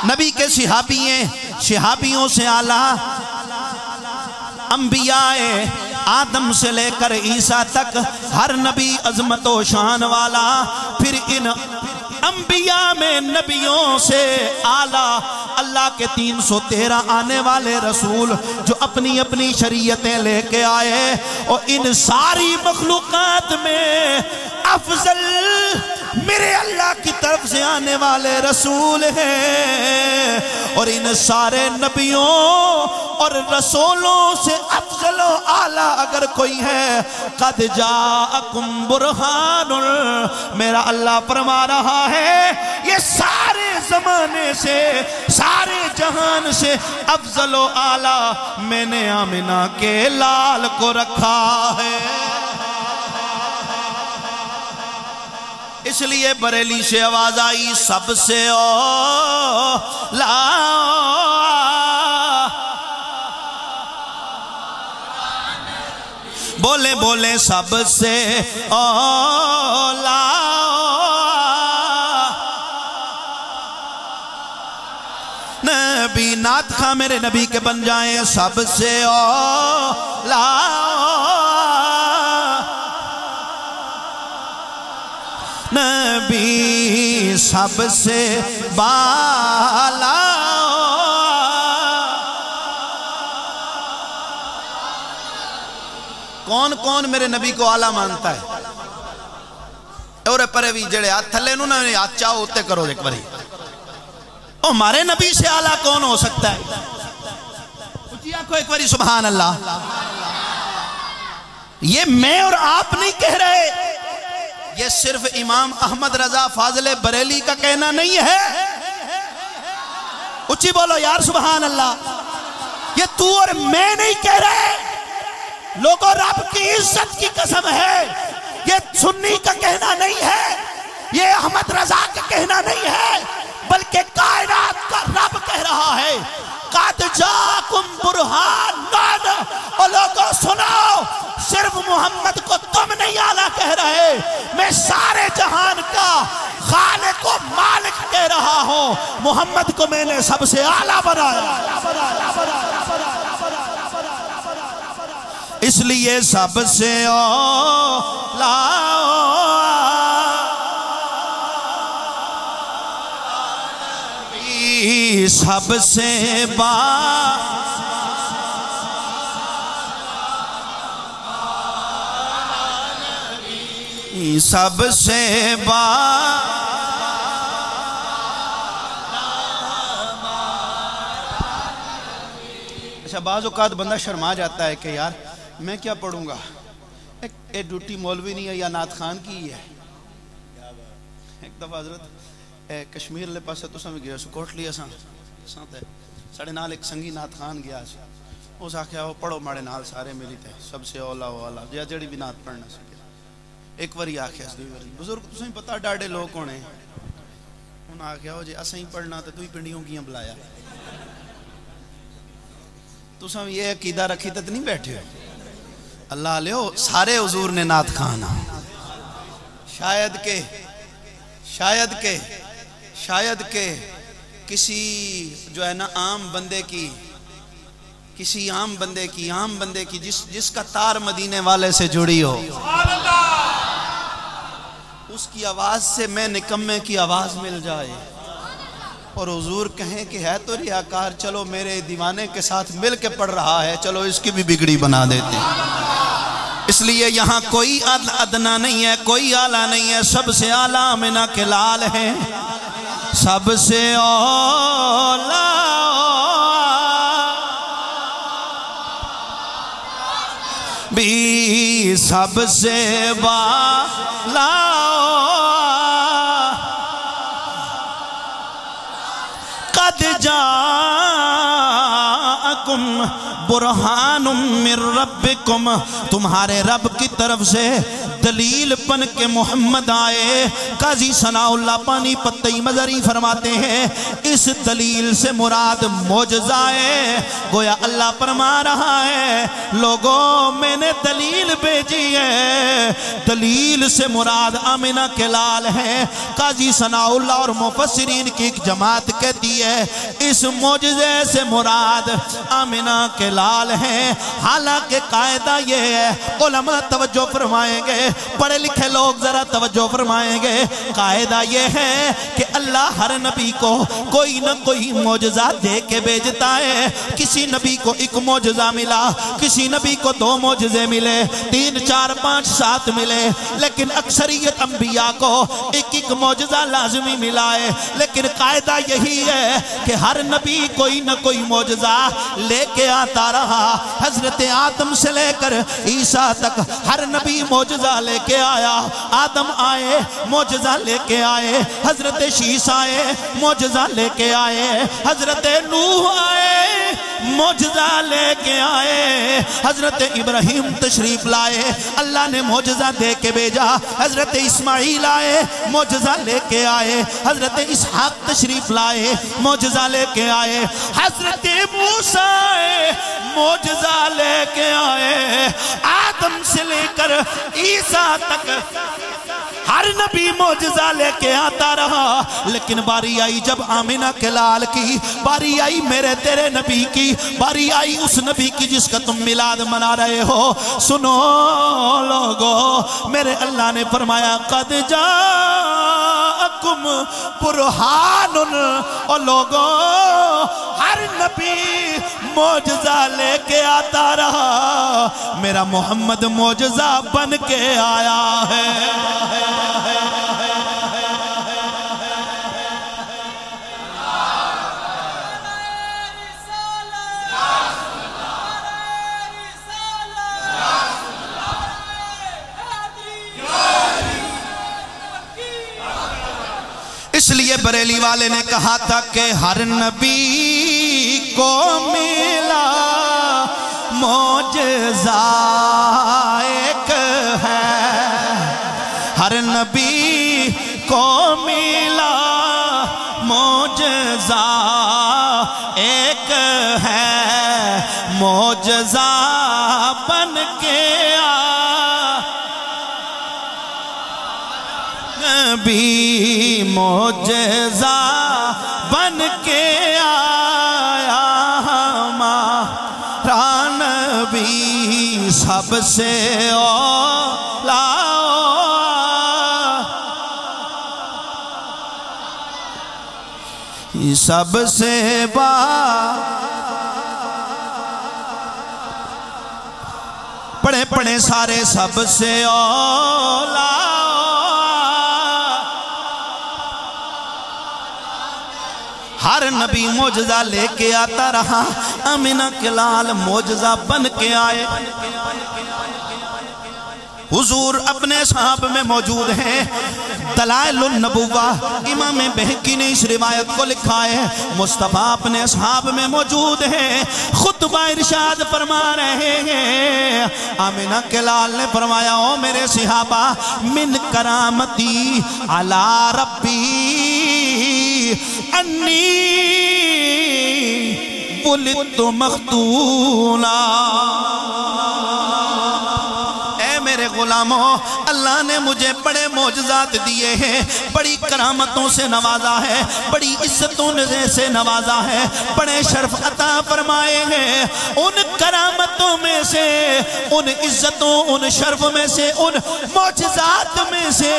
نبی کے صحابیوں سے اعلیٰ، انبیاء آدم سے لے کر عیسیٰ تک ہر نبی عظمت و شان والا، پھر ان انبیاء میں نبیوں سے اعلیٰ اللہ کے 313 آنے والے رسول جو اپنی اپنی شریعتیں لے کے آئے، اور ان ساری مخلوقات میں افضل میرے اللہ کی طرف سے آنے والے رسول ہیں، اور ان سارے نبیوں اور رسولوں سے افضل و اعلیٰ اگر کوئی ہے، قد جاءکم برہان، میرا اللہ فرما رہا ہے یہ سارے زمانے سے، سارے جہان سے افضل و اعلیٰ میں نے آمنہ کے لال کو رکھا ہے۔ اس لیے بریلی سے آواز آئی سب سے اولا، بولے بولے سب سے اولا، نبی نعت خواں میرے نبی کے بن جائیں سب سے اولا، نبی سب سے بالا، کون کون میرے نبی کو اعلیٰ مانتا ہے؟ اور پرے بھی جڑے ہاتھ تھلے نو نے ہاتھ چاہو ہوتے کرو ایک باری، ہمارے نبی سے اعلیٰ کون ہو سکتا ہے؟ اچھی آنکھوں ایک باری سبحان اللہ۔ یہ میں اور آپ نہیں کہہ رہے، یہ صرف امام احمد رضا فاضل بریلی کا کہنا نہیں ہے، اچھی بولو یار سبحان اللہ۔ یہ تو اور میں نہیں کہہ رہے، لوگوں رب کی عزت کی قسم ہے، یہ سنی کا کہنا نہیں ہے، یہ احمد رضا کا کہنا نہیں ہے، بلکہ کائنات کا رب کہہ رہا ہے قد جاکم برہان، اور لوگوں سناؤ، صرف محمد کو تم نہیں اعلیٰ کہہ رہے، میں سارے جہان کا خالق و مالک کہہ رہا ہوں، محمد کو میں نے سب سے اعلیٰ بنایا، اس لیے سب سے اولا، سب سے سب سے اچھا بعض اوقات بندہ شرما جاتا ہے کہ یار میں کیا پڑھوں گا، ایک ڈیوٹی مولوی نہیں ہے یا نعت خان کی ہے۔ ایک دفعہ حضرت کشمیر لے پاسے تو سمجھ گیا، کوٹ لیا ساڑھے نال ایک سنگی نعت خان گیا، اس آکھیا وہ پڑھو ماڑے نال سارے ملی تھے سب سے اولا اولا یا جڑی بھی نعت پڑھنا سکے۔ ایک واری آکھیا بزرگ تسیں پتہ ڈاڑے لوگ ہونے، انہوں آکھیا ہو جی اسیں ہی پڑھنا تو ہی پنڈیوں کیاں بلایا، تسیں یہ عقیدہ رکھی تک نہیں بیٹھے ہو، اللہ علیہ سارے حضور نے نعت خان، شاید کہ کسی جو ہے نا عام بندے کی جس کا تار مدینے والے سے جڑی ہو، اس کی آواز سے میں نکمے کی آواز مل جائے اور حضور کہیں کہ ہے تو ریاکار، چلو میرے دیوانے کے ساتھ مل کے پڑھ رہا ہے، چلو اس کی بھی بگڑی بنا دیتے ہیں۔ اس لیے یہاں کوئی ادنا نہیں ہے، کوئی اعلیٰ نہیں ہے، سب سے اعلیٰ آمنہ کے لال ہیں، سب سے اولا بھی سب سے بالا، قد جاءکم برہان من ربکم، تمہارے رب کی طرف سے دلیل بن کے محمد آئے. قاضی ثناء اللہ پانی پتی مزری فرماتے ہیں اس دلیل سے مراد معجزہ ہے. گویا اللہ فرما رہا ہے لوگوں میں نے دلیل بھیجی ہے. دلیل سے مراد آمنہ کے لال ہے. قاضی ثناء اللہ اور مفسرین کی ایک جماعت کہتی ہے اس معجزے سے مراد آمنہ کے لال ہیں. حالانکہ قاعدہ یہ ہے، علماء توجہ فرمائیں گے، پڑھے لکھے لوگ ذرا توجہ فرمائیں گے، قاعدہ یہ ہے کہ اللہ ہر نبی کو کوئی نہ کوئی معجزہ دے کے بھیجتا ہے. کسی نبی کو ایک معجزہ ملا، کسی نبی کو 2 معجزے ملے، 3 4 5 7 ملے، لیکن اکثریت انبیاء کو ایک معجزہ لازمی ملا ہے. لیکن قاعدہ یہی ہے کہ ہر نبی کوئی نہ کوئی معجزہ لے کے آتا رہا. حضرت آدم سے لے کر عیسیٰ تک ہر نبی معجزہ لے کے آیا. آدم آئے معجزہ لے کے آئے، حضرت شیس آئے معجزہ لے کے آئے، حضرت نوح آئے معجزہ لے کے آئے، حضرت ابراہیم تشریف لائے اللہ نے معجزہ دے کے بھیجا، حضرت اسماعیل آئے معجزہ لے کے آئے، حضرت اسحاق تشریف لائے معجزہ لے کے آئے، حضرت موسیٰ آئے معجزہ لے کے آئے. آدم سے لے کر عیسیٰ تک ہر نبی معجزہ لے کے آتا رہا. لیکن باری آئی جب آمنہ کے لال کی، باری آئی میرے تیرے نبی کی، باری آئی اس نبی کی جس کا تم میلاد منا رہے ہو. سنو لوگو، میرے اللہ نے فرمایا قد جاءکم برہان. اور لوگو ہر نبی معجزہ لے کے آتا رہا، میرا محمد معجزہ بن کے آیا ہے. اس لیے بریلی والے نے کہا تھا کہ ہر نبی کو ملا معجزہ ایک ہے، ہر نبی کو ملا معجزہ ایک ہے، معجزہ بن کے نبی معجزہ بن کے آیا ہمارا نبی سب سے اولا، سب سے پڑھے پڑھے سارے سب سے اولا. ہر نبی معجزہ لے کے آتا رہا، آمنہ کے لال معجزہ بن کے آئے. حضور اپنے صحاب میں موجود ہیں. دلائل النبوہ امام بہقی نے اس روایت کو لکھا ہے. مصطفیٰ اپنے صحاب میں موجود ہیں، خطبہ ارشاد فرما رہے ہیں. آمنہ کے لال نے فرمایا او میرے صحابہ، من کرامتی علی ربی انی ولدت مختونا. میرے غلاموں، اللہ نے مجھے بڑے معجزات دیے ہیں، بڑی کرامتوں سے نوازا ہے، بڑی عزتوں سے نوازا ہے، بڑے شرف عطا فرمائے ہیں. ان کرامتوں میں سے، ان عزتوں، ان شرف میں سے، ان معجزات میں سے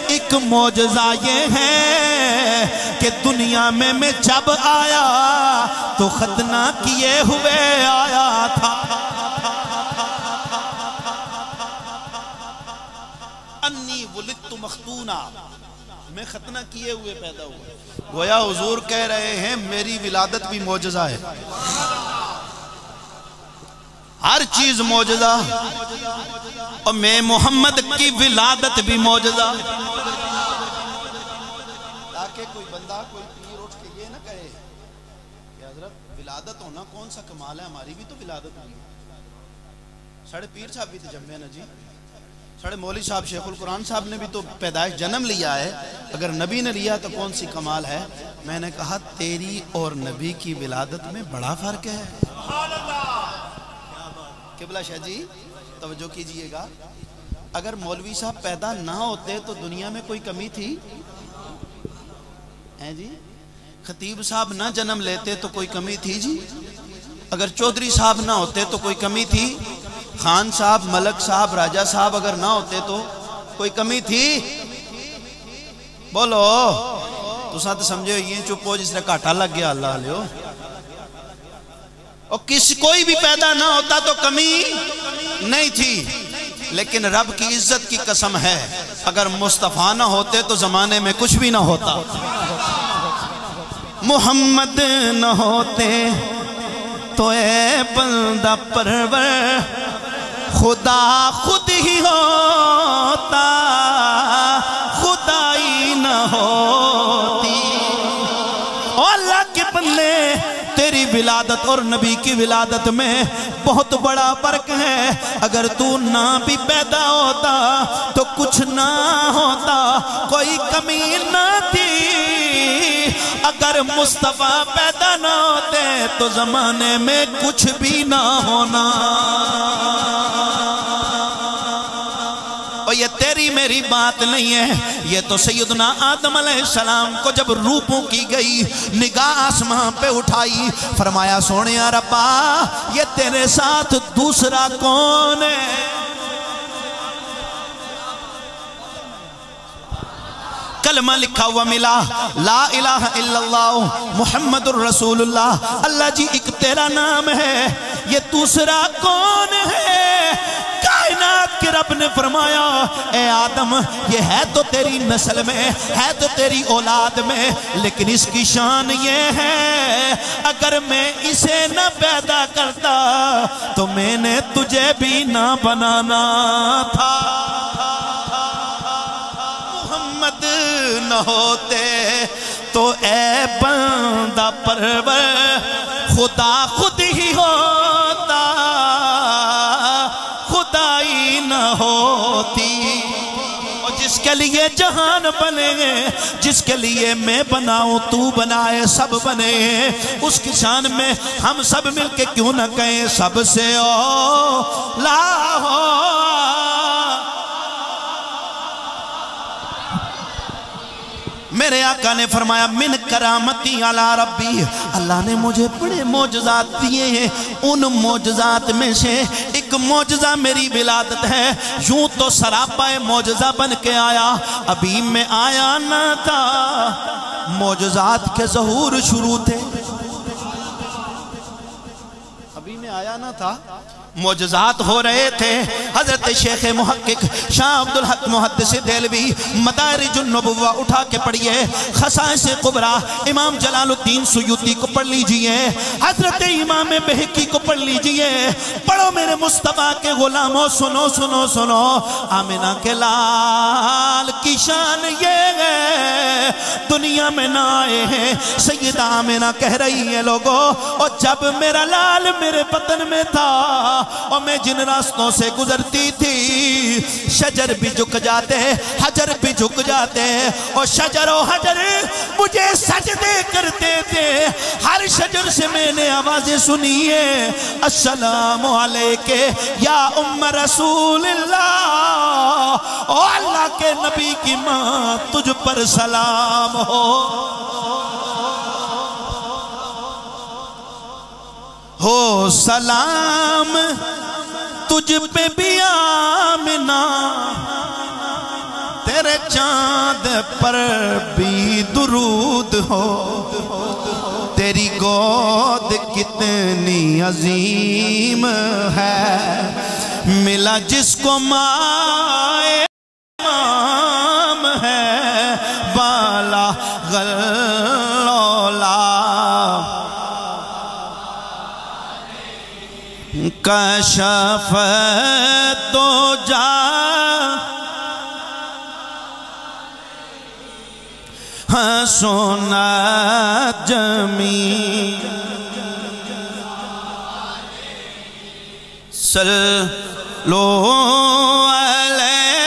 ایک معجزہ یہ ہے کہ دنیا میں جب آیا تو ختنہ کیے ہوئے آیا تھا. انی ولدت مختونا، میں ختنہ کیے ہوئے پیدا ہوا. گویا حضور کہہ رہے ہیں میری ولادت بھی معجزہ ہے، ہر چیز معجزہ، اور میں محمد کی ولادت بھی معجزہ. تاکہ کوئی بندہ، کوئی پیر اٹھ کے یہ نہ کہے کہ حضرت ولادت ہونا کون سا کمال ہے، ہماری بھی تو ولادت ہوئی. ساڑھے پیر صاحب بھی تو جمعے نا جی، کھڑے مولوی صاحب شیخ القرآن صاحب نے بھی تو پیدائش جنم لیا ہے، اگر نبی نے لیا تو کون سی کمال ہے؟ میں نے کہا تیری اور نبی کی ولادت میں بڑا فرق ہے۔ قبلہ شاہ جی توجہ کیجئے گا، اگر مولوی صاحب پیدا نہ ہوتے تو دنیا میں کوئی کمی تھی؟ جی خطیب صاحب نہ جنم لیتے تو کوئی کمی تھی جی؟ اگر چودھری صاحب نہ ہوتے تو کوئی کمی تھی؟ خان صاحب، ملک صاحب، راجہ صاحب اگر نہ ہوتے تو کوئی کمی تھی؟ بولو تو ساتھ سمجھو یہ چپ ہو جس نے کاٹا لگ گیا اللہ علیہ، اور کوئی بھی پیدا نہ ہوتا تو کمی نہیں تھی، لیکن رب کی عزت کی قسم ہے اگر مصطفیٰ نہ ہوتے تو زمانے میں کچھ بھی نہ ہوتا، محمد نہ ہوتے تو اے بندہ پرور خدا خود ہی ہوتا، خدائی نہ ہوتی۔ او اللہ کے بندے تیری ولادت اور نبی کی ولادت میں بہت بڑا فرق ہے، اگر تو نہ بھی پیدا ہوتا تو کچھ نہ ہوتا، کوئی کمی نہ تھی، اگر مصطفیٰ پیدا نہ ہوتے تو زمانے میں کچھ بھی نہ ہونا۔ اور یہ تیری میری بات نہیں ہے، یہ تو سیدنا آدم علیہ السلام کو جب روپوں کی گئی، نگاہ آسمان پہ اٹھائی، فرمایا سونیا ربا یہ تیرے ساتھ دوسرا کون ہے؟ کلمہ لکھا ہوا ملا، لا الہ الا اللہ محمد الرسول اللہ، اللہ جی ایک تیرا نام ہے، یہ دوسرا کون ہے؟ کائنات کے رب نے فرمایا اے آدم یہ ہے تو تیری نسل میں، ہے تو تیری اولاد میں، لیکن اس کی شان یہ ہے اگر میں اسے نہ پیدا کرتا تو میں نے تجھے بھی نہ بنانا تھا۔ محمد نہ ہوتے تو اے بندہ پرور خدا خود ہی ہوتا، خدائی نہ ہوتی۔ اور جس کے لیے جہان بنے ہیں، جس کے لیے میں بناؤں تو بنائے سب بنے ہیں، اس کی شان میں ہم سب مل کے کیوں نہ کہیں سب سے اولا ہو۔ میرے آقا نے فرمایا من کرامتی علی ربی، اللہ نے مجھے بڑے معجزات دیے ہیں، ان معجزات میں سے ایک معجزہ میری ولادت ہے، یوں تو سراپا معجزہ بن کے آیا، ابھی میں آیا نہ تھا، معجزات کے ظہور شروع تھے، ابھی میں آیا نہ تھا، معجزات ہو رہے تھے۔ حضرت شیخ محقق شاہ عبدالحق محدث دہلوی مدارج النبوہ اٹھا کے پڑھئے، خصائص کبریٰ امام جلال الدین سیوطی کو پڑھ لیجئے، حضرت امام بہقی کو پڑھ لیجئے، پڑھو میرے مصطفیٰ کے غلاموں، سنو سنو سنو، آمنہ کے لال کی شان یہ ہے دنیا میں نہ آئے ہیں، سیدہ آمنہ کہہ رہی ہے لوگوں، اور جب میرا لال میرے بطن میں تھا اور میں جن راستوں سے گزرتی تھی، شجر بھی جھک جاتے، حجر بھی جھک جاتے، اور شجر و حجر مجھے سجدے کرتے تھے، ہر شجر سے میں نے آوازیں سنی ہے، السلام علیکہ یا ام رسول اللہ، او اللہ کے نبی کی ماں تجھ پر سلام ہو سلام تجھ پہ بھی آمنہ، تیرے چاند پر بھی درود ہو، تیری گود کتنی عظیم ہے، ملا جس کو مائے امام ہے، بالا غلولا کشف تو جا سونا جمی صلو علیہ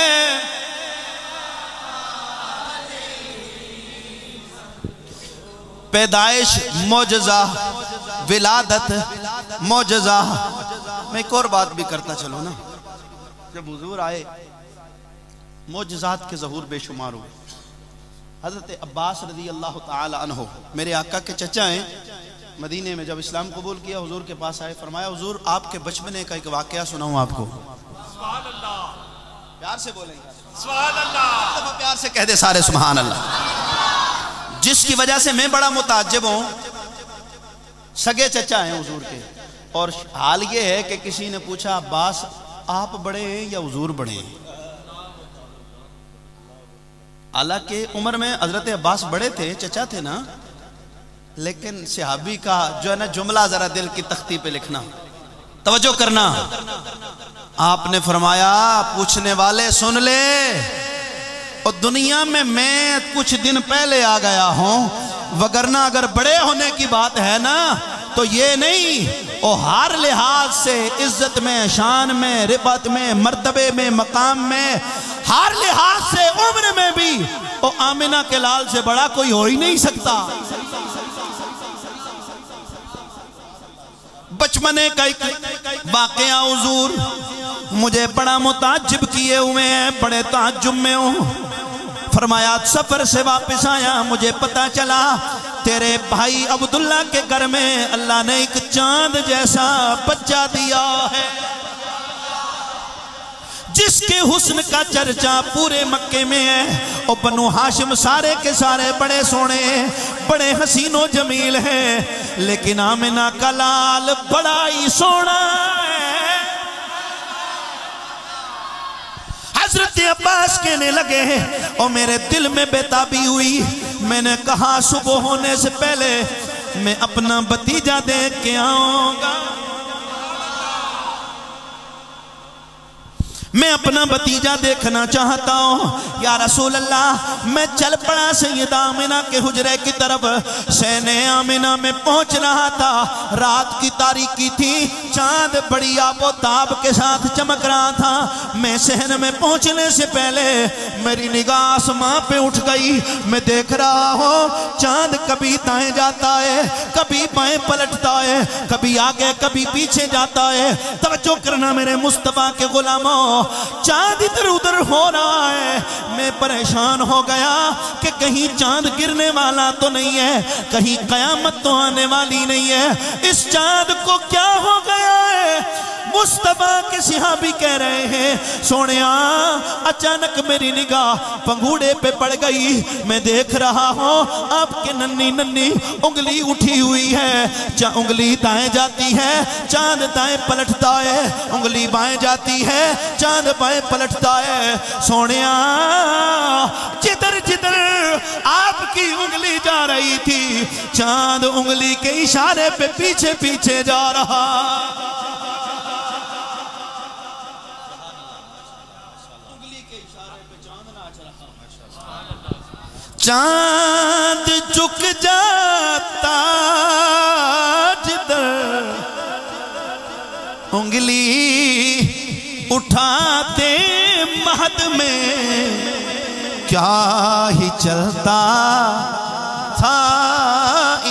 پیدائش معجزہ، ولادت معجزہ۔ میں ایک اور بات بھی کرتا چلو نا، جب حضور آئے معجزات کے ظہور بے شمار ہوئے۔ حضرت عباس رضی اللہ تعالی عنہ میرے آقا کے چچا ہیں، مدینے میں جب اسلام قبول کیا حضور کے پاس آئے، فرمایا حضور آپ کے بچپنے کا ایک واقعہ سناؤں آپ کو؟ سبحان اللہ، پیار سے بولیں گے، سبحان اللہ، پیار سے کہہ دے سارے سبحان اللہ۔ جس کی وجہ سے میں بڑا متعجب ہوں، سگے چچا ہیں حضور کے، اور حال یہ ہے کہ کسی نے پوچھا عباس آپ بڑے ہیں یا حضور بڑے ہیں؟ حالانکہ عمر میں حضرت عباس بڑے تھے، چچا تھے نا، لیکن صحابی کا جو ہے نا جملہ ذرا دل کی تختی پہ لکھنا، توجہ کرنا۔ آپ نے فرمایا پوچھنے والے سن لے، اور دنیا میں کچھ دن پہلے آ گیا ہوں، وگرنہ اگر بڑے ہونے کی بات ہے نا تو یہ نہیں، اور ہر لحاظ سے عزت میں، شان میں، رفعت میں، مرتبے میں، مقام میں، ہر لحاظ سے عمر میں بھی اور آمنہ کے لال سے بڑا کوئی ہو ہی نہیں سکتا۔ بچپنے کا ایک واقعہ حضور مجھے بڑا متعجب کیے ہوئے ہیں، بڑے تعجب میں ہوں۔ فرمایا سفر سے واپس آیا، مجھے پتا چلا تیرے بھائی عبداللہ کے گھر میں اللہ نے ایک چاند جیسا بچہ دیا ہے، جس کے حسن کا چرچا پورے مکے میں ہے، اور بنو ہاشم سارے کے سارے بڑے سونے بڑے حسین و جمیل ہیں، لیکن آمنہ کا لال بڑا ہی سونا ہے۔ حضرت عباس کہنے لگے اور میرے دل میں بیتابی ہوئی، میں نے کہا صبح ہونے سے پہلے میں اپنا بھتیجا دیکھ کے آؤں گا، میں اپنا بھتیجا دیکھنا چاہتا ہوں۔ یا رسول اللہ، میں چل پڑا سیدہ آمنہ کے حجرے کی طرف، سین آمنہ میں پہنچ رہا تھا، رات کی تاریکی تھی، چاند بڑی آب و تاب کے ساتھ چمک رہا تھا۔ میں صحن میں پہنچنے سے پہلے میری نگاہ آسمان پہ اٹھ گئی، میں دیکھ رہا ہوں چاند کبھی دائیں جاتا ہے، کبھی بائیں پلٹتا ہے، کبھی آگے کبھی پیچھے جاتا ہے۔ توجہ کرنا میرے مصطفیٰ کے غلاموں، چاند ادھر ادھر ہو رہا ہے، میں پریشان ہو گیا کہ کہیں چاند گرنے والا تو نہیں ہے، کہیں قیامت تو آنے والی نہیں ہے، اس چاند کو کیا ہو گیا ہے؟ مصطفیٰ کے صحابی کہہ رہے ہیں سونیا اچانک میری نگاہ پنگوڑے پہ پڑ گئی، میں دیکھ رہا ہوں آپ کے ننھی ننھی انگلی اٹھی ہوئی ہے، انگلی دائیں جاتی ہے چاند دائیں پلٹتا ہے، انگلی بائیں جاتی ہے چاند بائیں پلٹتا ہے۔ سونیا جدھر جدھر آپ کی انگلی جا رہی تھی، چاند انگلی کے اشارے پہ پیچھے پیچھے جا رہا۔ چاند جھک جاتا جدھر انگلی اٹھاتے مہد میں، کیا ہی چلتا تھا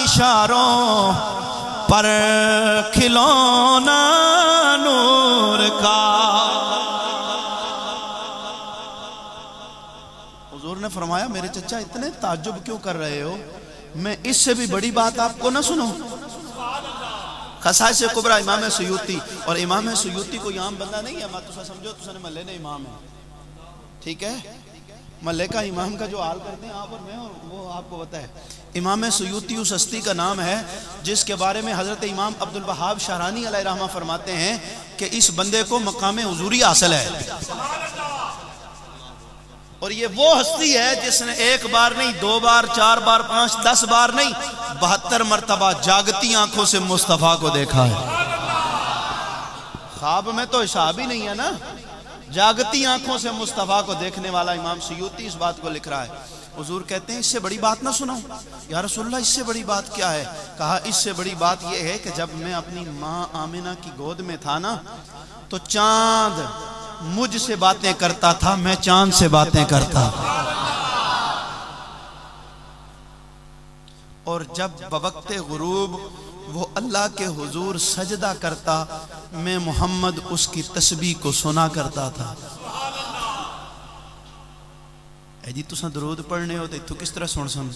اشاروں پر کھلونا نور کا۔ حضور نے فرمایا میرے چچا اتنے تعجب کیوں کر رہے ہو، میں اس سے بھی بڑی بات آپ کو نہ سنوں؟ خصائص کبریٰ امام سیوطی، اور امام سیوطی کو یہاں بندہ نہیں ہے، میں تُسا سمجھو تُسا نے ملے نے امام ہے، ٹھیک ہے؟ ملے کا امام کا جو حال کرتے ہیں آپ اور میں، اور وہ آپ کو پتہ ہے۔ امام سیوطی اس ہستی کا نام ہے جس کے بارے میں حضرت امام عبدالوہاب شارانی علیہ رحمہ فرماتے ہیں کہ اس بندے کو مقام حضوری حاصل ہے، اور یہ وہ ہستی ہے جس نے ایک بار نہیں، دو بار، چار بار، 5 10 بار نہیں، 72 مرتبہ جاگتی آنکھوں سے مصطفیٰ کو دیکھا ہے۔ خواب میں تو حساب ہی نہیں ہے نا، جاگتی آنکھوں سے مصطفیٰ کو دیکھنے والا امام سیوطی اس بات کو لکھ رہا ہے۔ حضور کہتے ہیں اس سے بڑی بات نہ سناؤں؟ یا رسول اللہ اس سے بڑی بات کیا ہے؟ کہا اس سے بڑی بات یہ ہے کہ جب میں اپنی ماں آمنہ کی گود میں تھا نا، تو چاند مجھ سے باتیں کرتا تھا، میں چاند سے باتیں کرتا، اور جب بوقت غروب وہ اللہ کے حضور سجدہ کرتا، میں محمد اس کی تسبیح کو سنا کرتا تھا۔ اے جی تساں درود پڑھنے ہو تو اتھو کس طرح سن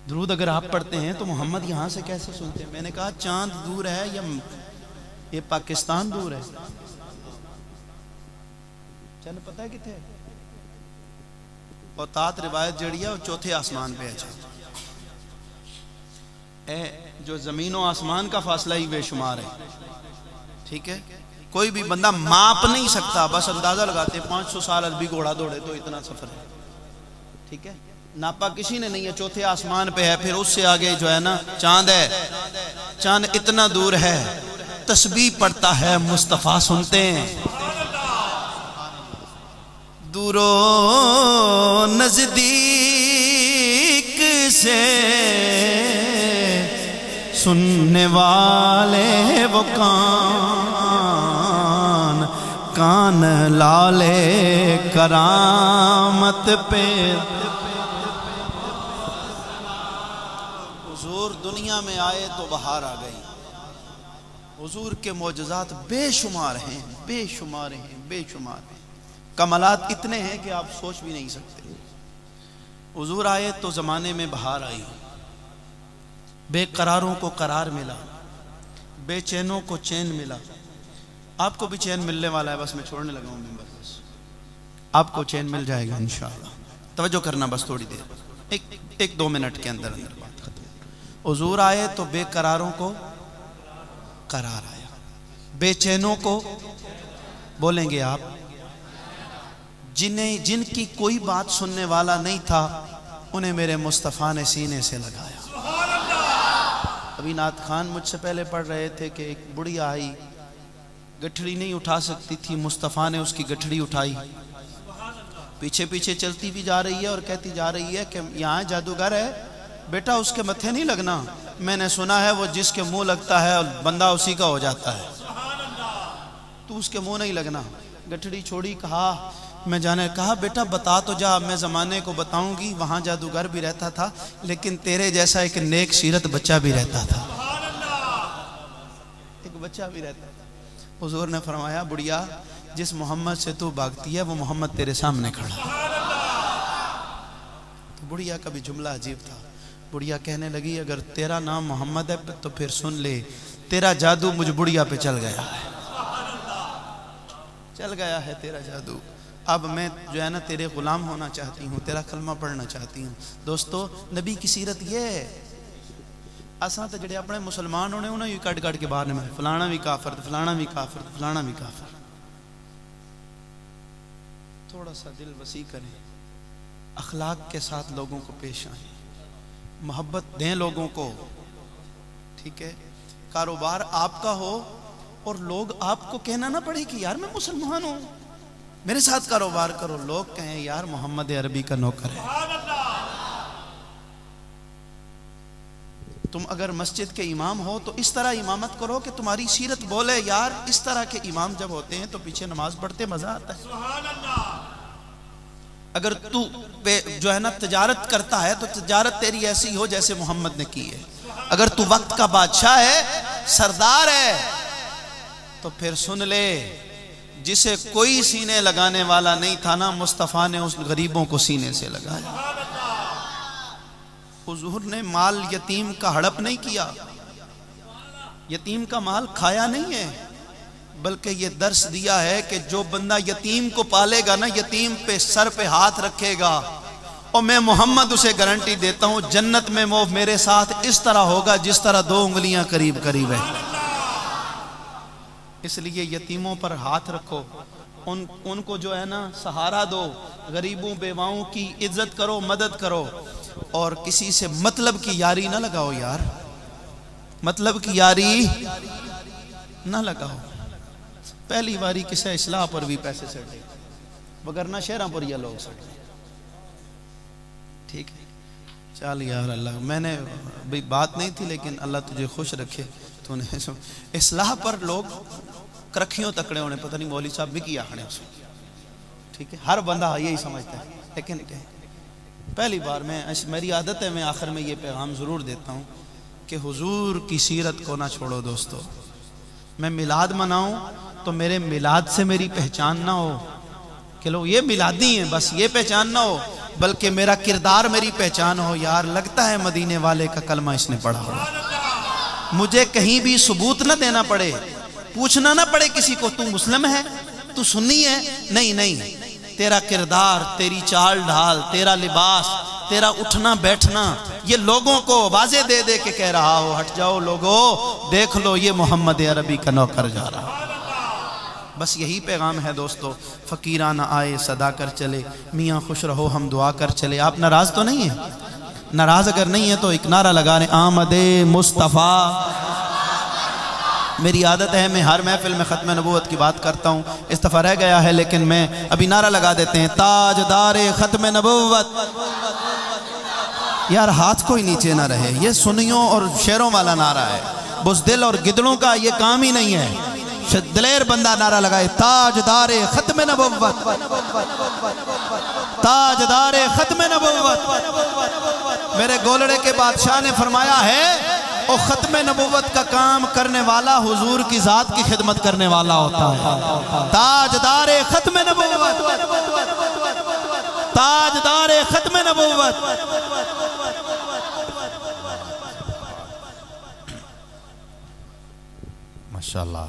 درود اگر آپ پڑھتے ہیں تو محمد یہاں سے کیسے سنتے ہیں؟ میں نے کہا چاند دور ہے یا یہ پاکستان دور ہے؟ چند پتہ ہے کتے اوتات روایت جڑی ہے وہ چوتھے آسمان پہ ہے۔ جو زمین و آسمان کا فاصلہ ہی بے شمار ہے، ٹھیک ہے؟ کوئی بھی بندہ ماپ نہیں سکتا، بس اندازہ لگاتے 500 سال عربی گھوڑا دوڑے تو اتنا سفر ہے، ٹھیک ہے؟ ناپا کسی نے نہیں ہے، چوتھے آسمان پہ ہے۔ پھر اس سے آگے جو ہے نا چاند ہے، چاند اتنا دور ہے، تسبیح پڑھتا ہے مصطفیٰ سنتے ہیں۔ دور و نزدیک سے سننے والے وہ کان لالے کرامت پہ۔ حضور دنیا میں آئے تو بہار آ گئی۔ حضور کے معجزات بے شمار ہیں، بے شمار ہیں، بے شمار ہیں۔ کمالات اتنے ہیں کہ آپ سوچ بھی نہیں سکتے۔ حضور آئے تو زمانے میں بہار آئی، بے قراروں کو قرار ملا، بے چینوں کو چین ملا۔ آپ کو بھی چین ملنے والا ہے، بس میں چھوڑنے لگا ہوں ممبر، بس آپ کو چین مل جائے گا انشاءاللہ۔ توجہ کرنا بس تھوڑی دیر، ایک دو منٹ کے اندر بات ختم۔ حضور آئے تو بے قراروں کو قرار آیا، بے چینوں کو بولیں گے آپ، جن کی کوئی بات سننے والا نہیں تھا انہیں میرے مصطفیٰ نے سینے سے لگایا۔ ابھی نعت خان مجھ سے پہلے پڑھ رہے تھے کہ ایک بڑھیا آئی، گٹھڑی نہیں اٹھا سکتی تھی، مصطفیٰ نے اس کی گٹھڑی اٹھائی، پیچھے پیچھے چلتی بھی جا رہی ہے اور کہتی جا رہی ہے کہ یہاں جادوگر ہے بیٹا، اس کے متھے نہیں لگنا، میں نے سنا ہے وہ جس کے منہ لگتا ہے بندہ اسی کا ہو جاتا ہے، تو اس کے منہ نہیں لگنا۔ گٹھڑی چھوڑی، کہا میں جانے، کہا بیٹا بتا تو جا، میں زمانے کو بتاؤں گی، وہاں جادوگر بھی رہتا تھا لیکن تیرے جیسا ایک نیک سیرت بچہ بھی رہتا تھا، ایک بچہ بھی رہتا تھا۔ حضور نے فرمایا بڑھیا جس محمد سے تو بھاگتی ہے وہ محمد تیرے سامنے کھڑا۔ تو بڑھیا کا بھی جملہ عجیب تھا، بڑھیا کہنے لگی اگر تیرا نام محمد ہے تو پھر سن لے، تیرا جادو مجھ بڑھیا پہ چل گیا ہے، چل گیا ہے تیرا جادو۔ اب میں جو ہے نا تیرے غلام ہونا چاہتی ہوں، تیرا کلمہ پڑھنا چاہتی ہوں۔ دوستو نبی کی سیرت یہ ہے، اساں تے جڑے اپنے مسلمان ہونے انہوں نے کٹ کٹ کے باہر نے فلانا بھی کافر، فلانا بھی کافر، فلانا بھی کافر۔ تھوڑا سا دل وسیع کریں، اخلاق کے ساتھ لوگوں کو پیش آئیں، محبت دیں لوگوں کو، ٹھیک ہے؟ کاروبار آپ کا ہو اور لوگ آپ کو کہنا نہ پڑے کہ یار میں مسلمان ہوں میرے ساتھ کاروبار کرو، لوگ کہیں یار محمد عربی کا نوکر ہے۔ تم اگر مسجد کے امام ہو تو اس طرح امامت کرو کہ تمہاری سیرت بولے یار اس طرح کے امام جب ہوتے ہیں تو پیچھے نماز پڑھتے مزہ آتا ہے۔ اگر تو جو ہے نا تجارت کرتا ہے تو تجارت تیری ایسی ہو جیسے محمد نے کی ہے۔ اگر تو وقت کا بادشاہ ہے، سردار ہے، تو پھر سن لے جسے کوئی سینے لگانے والا نہیں تھا نا مصطفیٰ نے اس غریبوں کو سینے سے لگایا۔ حضور نے مال یتیم کا ہڑپ نہیں کیا، یتیم کا مال کھایا نہیں ہے، بلکہ یہ درس دیا ہے کہ جو بندہ یتیم کو پالے گا نا، یتیم پہ سر پہ ہاتھ رکھے گا، اور میں محمد اسے گارنٹی دیتا ہوں جنت میں وہ میرے ساتھ اس طرح ہوگا جس طرح 2 انگلیاں قریب قریب ہیں۔ اس لیے یتیموں پر ہاتھ رکھو، ان کو جو ہے نا سہارا دو، غریبوں بیواؤں کی عزت کرو، مدد کرو، اور کسی سے مطلب کی یاری نہ لگاؤ یار، مطلب کی یاری نہ لگاؤ۔ پہلی باری کسے اصلاح پر بھی پیسے سڑے، وگرنہ شہروں پر یہ لوگ سڑے، ٹھیک ہے؟ چل یار اللہ، میں نے بھی بات نہیں تھی لیکن اللہ تجھے خوش رکھے، تو نے اصلاح پر لوگ کرکھیوں تکڑے ہونے، پتہ نہیں مولوی صاحب بھی کیا کھڑے اس، ٹھیک ہے؟ ہر بندہ یہی سمجھتا ہے، لیکن پہلی بار میری عادت ہے میں آخر میں یہ پیغام ضرور دیتا ہوں کہ حضور کی سیرت کو نہ چھوڑو دوستو. میں میلاد مناؤں تو میرے میلاد سے میری پہچان نہ ہو کہ لوگ یہ میلادی ہیں بس یہ پہچان نہ ہو، بلکہ میرا کردار میری پہچان ہو. یار لگتا ہے مدینے والے کا کلمہ اس نے پڑھا ہو. مجھے کہیں بھی ثبوت نہ دینا پڑے، پوچھنا نہ پڑے کسی کو تو مسلم ہے تو سنی ہے. نہیں، تیرا کردار، تیری چال ڈھال، تیرا لباس، تیرا اٹھنا بیٹھنا یہ لوگوں کو واضح دے دے کے کہہ رہا ہو ہٹ جاؤ لوگو، دیکھ لو یہ محمد عربی کا نوکر جا رہا. بس یہی پیغام ہے دوستو. فقیرانہ آئے صدا کر چلے، میاں خوش رہو ہم دعا کر چلے. آپ ناراض تو نہیں ہیں؟ ناراض اگر نہیں ہے تو ایک نعرہ لگا رہے آمد مصطفیٰ. میری عادت ہے میں ہر محفل میں ختم نبوت کی بات کرتا ہوں، اس دفعہ رہ گیا ہے لیکن میں ابھی نعرہ لگا دیتے ہیں تاجدار ختم نبوت. یار ہاتھ کوئی نیچے نہ رہے، یہ سنیوں اور شعروں والا نعرہ ہے، بزدل اور گدڑوں کا یہ کام ہی نہیں ہے. دلیر بندہ نعرہ لگائے تاجدار ختم نبوت، تاجدار ختم نبوت. میرے گولڑے کے بادشاہ نے فرمایا ہے او ختم نبوت کا کام کرنے والا حضور کی ذات کی خدمت کرنے والا ہوتا ہے. تاجدار ختم نبوت، تاجدار ختم نبوت. ماشاءاللہ.